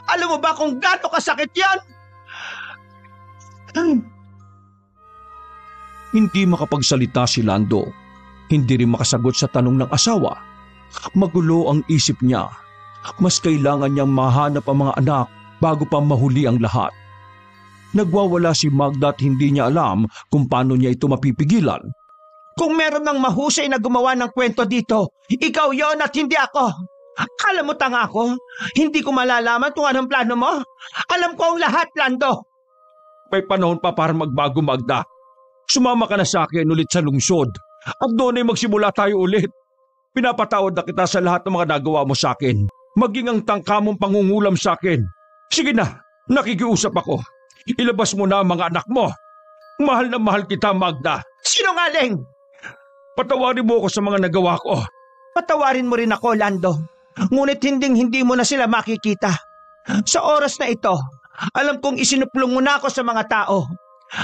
Alam mo ba kung gaano kasakit yan? Hindi makapagsalita si Lando. Hindi rin makasagot sa tanong ng asawa. Magulo ang isip niya. Mas kailangan niyang mahanap ang mga anak bago pa mahuli ang lahat. Nagwawala si Magda at hindi niya alam kung paano niya ito mapipigilan. Kung meron ng mahusay na gumawa ng kwento dito, ikaw yon at hindi ako. Alam mo tanga ako, hindi ko malalaman kung anong plano mo. Alam ko ang lahat, Lando. May panahon pa para magbago, Magda. Sumama ka na sa akin ulit sa lungsod at doon ay magsimula tayo ulit. Pinapatawad na kita sa lahat ng mga nagawa mo sa akin. Maging ang tangka mong pangungulam sa akin. Sige na, nakikiusap ako. Ilabas mo na ang mga anak mo. Mahal na mahal kita, Magda. Sinungaling! Patawarin mo ako sa mga nagawa ko. Patawarin mo rin ako, Lando. Ngunit hindi mo na sila makikita. Sa oras na ito, alam kong isinuplong mo na ako sa mga tao.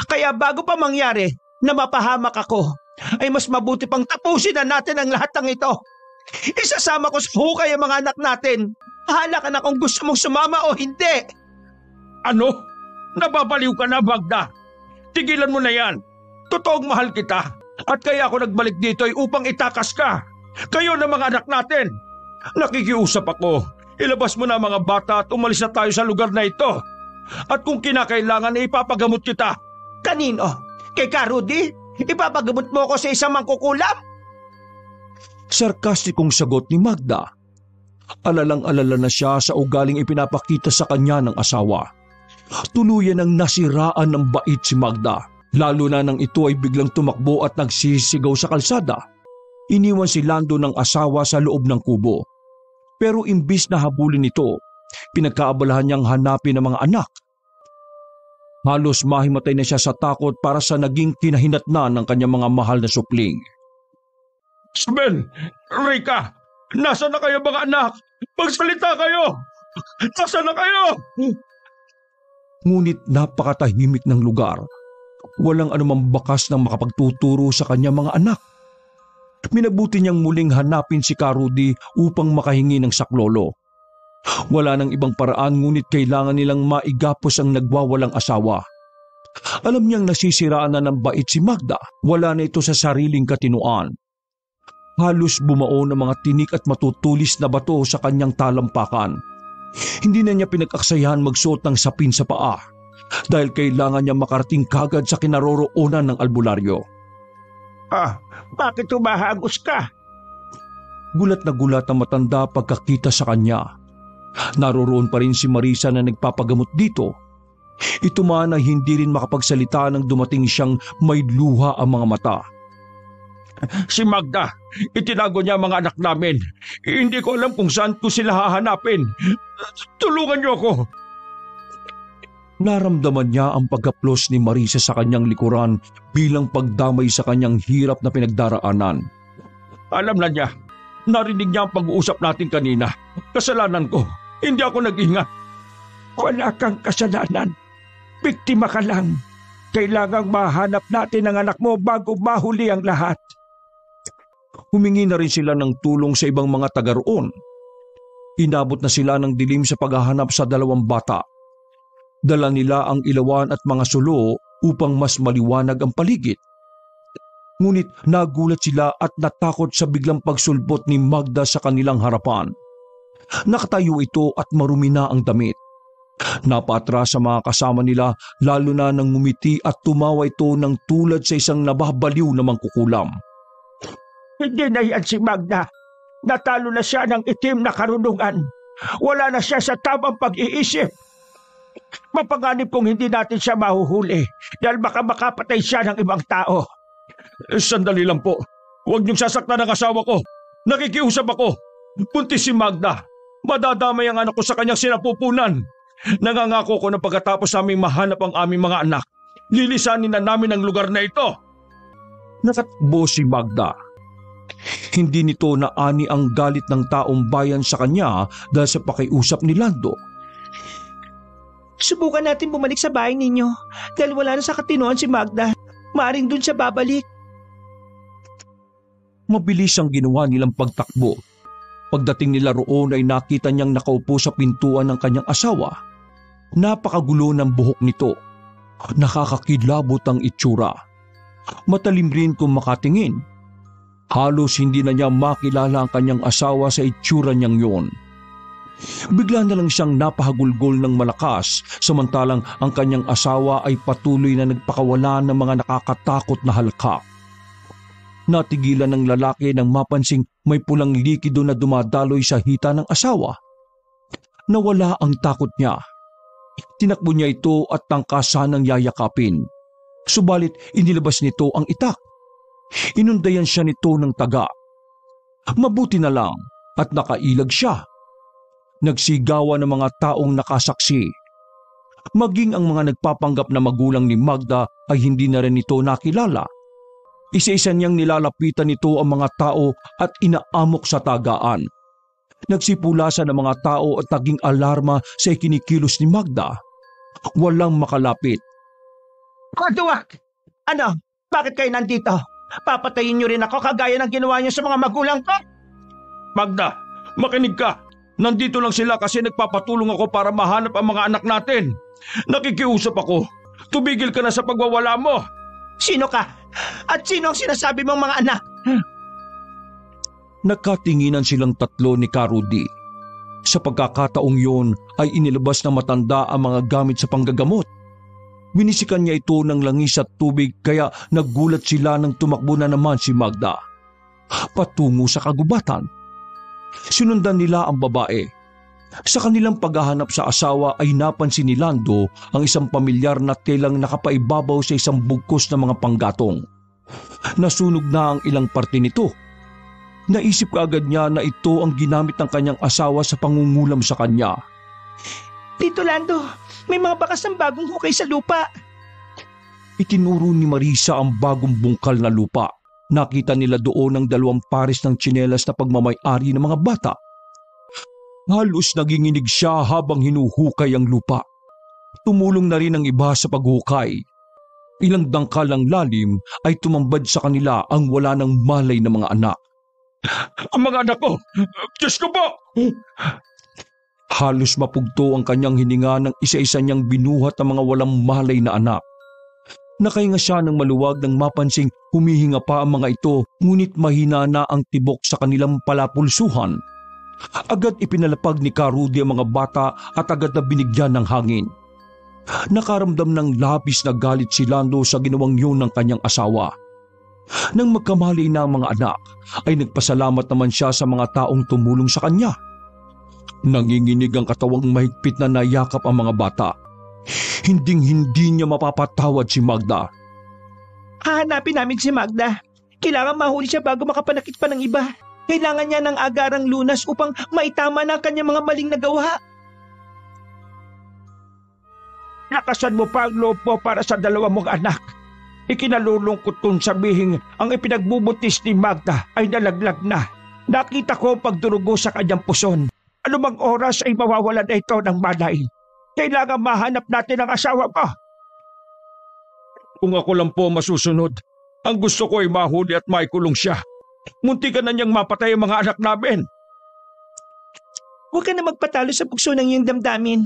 Kaya bago pa mangyari na mapahamak ako, ay mas mabuti pang tapusin na natin ang lahat ng ito. Isasama ko sa hukay ang mga anak natin. Bahala ka na kung gusto mong sumama o hindi. Ano? Nababaliw ka na, Magda. Tigilan mo na yan. Totoong mahal kita. At kaya ako nagbalik dito ay upang itakas ka. Kayo na mga anak natin. Nakikiusap ako. Ilabas mo na mga bata at umalis na tayo sa lugar na ito. At kung kinakailangan ay ipapagamot kita. Kanino? Kay Rudy? Ipapagamot mo ako sa isang mangkukulam? Sarkastikong sagot ni Magda. Alalang-alala na siya sa ugaling ipinapakita sa kanya ng asawa. Tuluyan ang nasiraan ng bait si Magda, lalo na nang ito ay biglang tumakbo at nagsisigaw sa kalsada. Iniwan si Lando ng asawa sa loob ng kubo. Pero imbis na habulin ito, pinagkaabalahan niyang hanapin ang mga anak. Halos mahimatay na siya sa takot para sa naging kinahinatnan ng kanyang mga mahal na supling. Sven! Rika! Nasaan na kayo mga anak? Magsalita kayo! Nasaan na kayo? Ngunit napakatahimik ng lugar. Walang anumang bakas ng makapagtuturo sa kanyang mga anak. Minabuti niyang muling hanapin si Rudy upang makahingi ng saklolo. Wala nang ibang paraan ngunit kailangan nilang maigapos ang nagwawalang asawa. Alam niyang nasisiraan na ng bait si Magda. Wala na ito sa sariling katinuan. Halos bumao ng mga tinik at matutulis na bato sa kanyang talampakan. Hindi na niya pinag-aksayahan magsuot ng sapin sa paa dahil kailangan niya makarating kagad sa kinaroroonan ng albularyo. Bakit humahagos ka? Gulat na gulat ang matanda pagkakita sa kanya. Naroroon pa rin si Marisa na nagpapagamot dito. Ito man ay hindi rin makapagsalita nang dumating siyang may luha ang mga mata. Si Magda, itinago niya mga anak namin. Hindi ko alam kung saan ko sila hahanapin. Tulungan niyo ako. Naramdaman niya ang pagkaplos ni Marisa sa kanyang likuran bilang pagdamay sa kanyang hirap na pinagdaraanan. Alam na niya. Narinig niya ang pag-uusap natin kanina. Kasalanan ko. Hindi ako nag-ingat. Wala kang kasalanan. Biktima ka lang. Kailangang mahanap natin ang anak mo bago mahuli ang lahat. Humingi na rin sila ng tulong sa ibang mga taga roon. Inabot na sila ng dilim sa paghahanap sa dalawang bata. Dala nila ang ilawan at mga sulo upang mas maliwanag ang paligid. Ngunit nagulat sila at natakot sa biglang pagsulbot ni Magda sa kanilang harapan. Nakatayo ito at marumi na ang damit. Napatras sa mga kasama nila lalo na nang ngumiti at tumawa ito ng tulad sa isang nababaliw na mangkukulam. Hindi na yan si Magda. Natalo na siya ng itim na karunungan. Wala na siya sa tamang pag-iisip. Mapanganib kung hindi natin siya mahuhuli dahil baka makapatay siya ng ibang tao. Sandali lang po. Huwag niyong sasaktan ang asawa ko. Nakikiusap ako. Buntis si Magda. Madadamay ang anak ko sa kanyang sinapupunan. Nangangako ko na pagkatapos naming mahanap ang aming mga anak, lilisanin na namin ang lugar na ito. Nakatakbo si Magda. Hindi nito naani ang galit ng taong bayan sa kanya dahil sa pakiusap ni Lando. Subukan natin bumalik sa bahay ninyo dahil wala na sa katinoan si Magda. Maaring dun siya babalik. Mabilis ang ginawa nilang pagtakbo. Pagdating nila roon ay nakita niyang nakaupo sa pintuan ng kanyang asawa. Napakagulo ng buhok nito. Nakakakilabot ang itsura. Matalim rin kung makatingin. Halos hindi na niya makilala ang kanyang asawa sa itsura niyang yon. Bigla na lang siyang napahagulgol ng malakas samantalang ang kanyang asawa ay patuloy na nagpakawala ng mga nakakatakot na halakak. Natigilan ng lalaki nang mapansing may pulang likido na dumadaloy sa hita ng asawa. Nawala ang takot niya. Tinakbo niya ito at tangkasan ng yayakapin. Subalit inilabas nito ang itak. Inundayan siya nito ng taga. Mabuti na lang at nakailag siya. Nagsigawan ng mga taong nakasaksi. Maging ang mga nagpapanggap na magulang ni Magda ay hindi na rin ito nakilala. Isa-isa niyang nilalapitan nito ang mga tao at inaamok sa tagaan. Nagsipulasan ng mga tao at naging alarma sa ikinikilos ni Magda. Walang makalapit. Kaduwag! Ano? Bakit kayo nandito? Papatayin niyo rin ako kagaya ng ginawa niyo sa mga magulang ko? Magda, makinig ka. Nandito lang sila kasi nagpapatulong ako para mahanap ang mga anak natin. Nakikiusap ako. Tumigil ka na sa pagwawala mo. Sino ka? At sino ang sinasabi mong mga anak? Nagkatinginan silang tatlo ni Karudi. Sa pagkakataong yun ay inilabas na matanda ang mga gamit sa panggagamot. Winisikan niya ito ng langis at tubig kaya naggulat sila nang tumakbo na naman si Magda. Patungo sa kagubatan. Sinundan nila ang babae. Sa kanilang paghahanap sa asawa ay napansin ni Lando ang isang pamilyar na telang nakapaibabaw sa isang bugkos na mga panggatong. Nasunog na ang ilang parte nito. Naisip kaagad niya na ito ang ginamit ng kanyang asawa sa pangungulam sa kanya. Tito Lando, may mga bakas ng bagong hukay sa lupa. Itinuro ni Marisa ang bagong bungkal na lupa. Nakita nila doon ang 2 pares ng tsinelas na pagmamay-ari ng mga bata. Halos naginginig siya habang hinuhukay ang lupa. Tumulong na rin ang iba sa paghukay. Ilang dangkalang lalim ay tumambad sa kanila ang wala ng malay na mga anak. Ang mga anak ko! Diyos ko po! Halos mapugto ang kanyang hininga nang isa-isa niyang binuhat ang mga walang malay na anak. Nakahinga siya ng maluwag nang mapansing humihinga pa ang mga ito ngunit mahina na ang tibok sa kanilang palapulsuhan. Agad ipinalapag ni Karudi ang mga bata at agad na binigyan ng hangin. Nakaramdam ng labis na galit si Lando sa ginawang yun ng kanyang asawa. Nang magkamali na ang mga anak, ay nagpasalamat naman siya sa mga taong tumulong sa kanya. Nanginginig ang katawang mahigpit na nayakap ang mga bata. Hinding-hindi niya mapapatawad si Magda. Hahanapin namin si Magda. Kailangan mahuli siya bago makapanakit pa ng iba. Kailangan niya ng agarang lunas upang maitama na ang kanyang mga maling nagawa. Lakasan mo pa ang loob mo para sa 2 mong anak. Ikinalulungkot kong sabihin ang ipinagbubuntis ni Magda ay nalaglag na. Nakita ko ang pagdurugo sa kanyang puson. Anumang oras ay mawawalan na ito ng malay. Kailangan mahanap natin ang asawa ko. Kung ako lang po masusunod, ang gusto ko ay mahuli at maikulong siya. Muntikan na niyang mapatay ang mga anak namin. Huwag ka na magpatalo sa bukso ng iyong damdamin.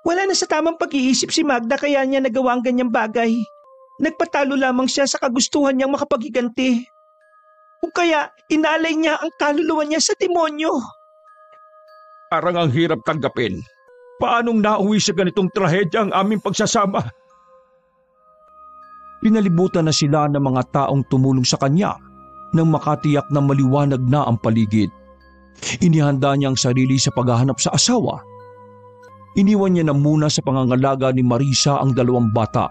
Wala na sa tamang pag-iisip si Magda kaya niya nagawa ang ganyang bagay. Nagpatalo lamang siya sa kagustuhan niyang makapaghiganti. Kung kaya, inalay niya ang kaluluwa niya sa demonyo. Parang ang hirap tanggapin. Paanong nauwi sa ganitong trahedya ang aming pagsasama? Pinalibutan na sila ng mga taong tumulong sa kanya nang makatiyak na maliwanag na ang paligid. Inihanda niya ang sarili sa paghahanap sa asawa. Iniwan niya na muna sa pangangalaga ni Marisa ang 2 bata.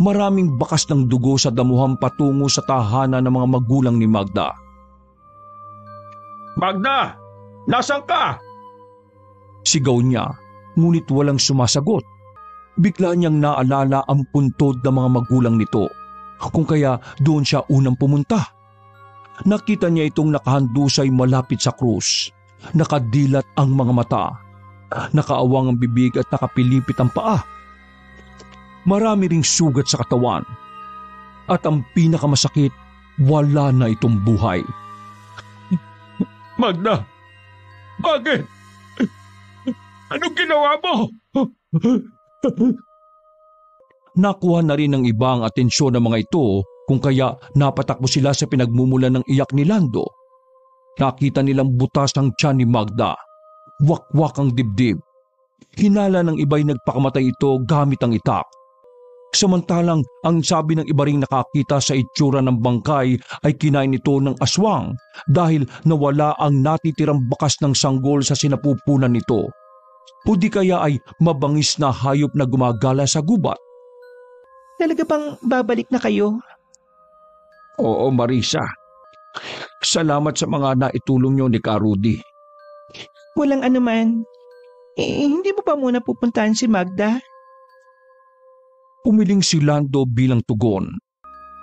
Maraming bakas ng dugo sa damuhan patungo sa tahanan ng mga magulang ni Magda. Magda! Nasaan ka? Sigaw niya, ngunit walang sumasagot. Bigla niyang naalala ang puntod ng mga magulang nito, kung kaya doon siya unang pumunta. Nakita niya itong nakahandusay malapit sa krus. Nakadilat ang mga mata. Nakaawang ang bibig at nakapilipit ang paa. Marami ring sugat sa katawan. At ang pinakamasakit, wala na itong buhay. Magda! Bakit? Anong ginawa mo? Nakuha na rin ng iba ang atensyon ng mga ito kung kaya napatakbo sila sa pinagmumulan ng iyak ni Lando. Nakita nilang butas ang tiyan ni Magda. Wakwak ang dibdib. Hinala ng iba'y nagpakamatay ito gamit ang itak. Samantalang ang sabi ng iba ring nakakita sa itsura ng bangkay ay kinain ito ng aswang dahil nawala ang natitirang bakas ng sanggol sa sinapupunan nito. O di kaya ay mabangis na hayop na gumagala sa gubat. Talaga bang babalik na kayo? Oo, Marisa. Salamat sa mga naitulong niyo ni Ka Rudy. Walang anuman. Hindi mo pa muna pupuntahan si Magda? Umiling si Lando bilang tugon.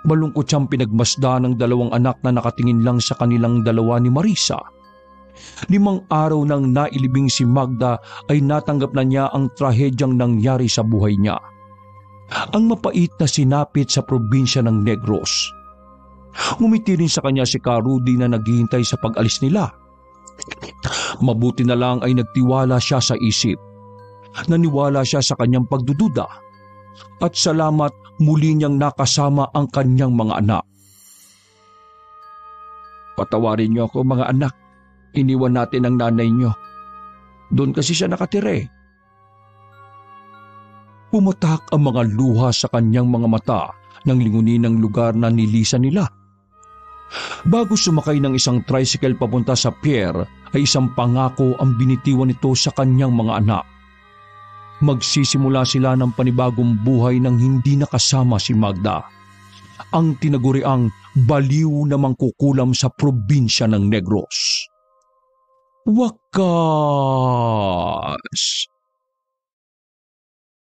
Malungkot siyang pinagmasda ng 2 anak na nakatingin lang sa kanilang 2 ni Marisa. 5 araw nang nailibing si Magda ay natanggap na niya ang trahedyang nangyari sa buhay niya. Ang mapait na sinapit sa probinsya ng Negros. Ngumiti rin sa kanya si Ka Rudy na naghihintay sa pag-alis nila. Mabuti na lang ay nagtiwala siya sa isip. Naniwala siya sa kanyang pagdududa. At salamat muli niyang nakasama ang kanyang mga anak. Patawarin niyo ako mga anak. Iniwan natin ang nanay niyo. Doon kasi siya nakatira. Pumatak ang mga luha sa kanyang mga mata nang lingunin ang lugar na nilisan nila. Bago sumakay ng isang tricycle papunta sa pier, ay isang pangako ang binitiwan nito sa kanyang mga anak. Magsisimula sila ng panibagong buhay nang hindi nakasama si Magda. Ang tinaguriang baliw na mangkukulam sa probinsya ng Negros. Wakas!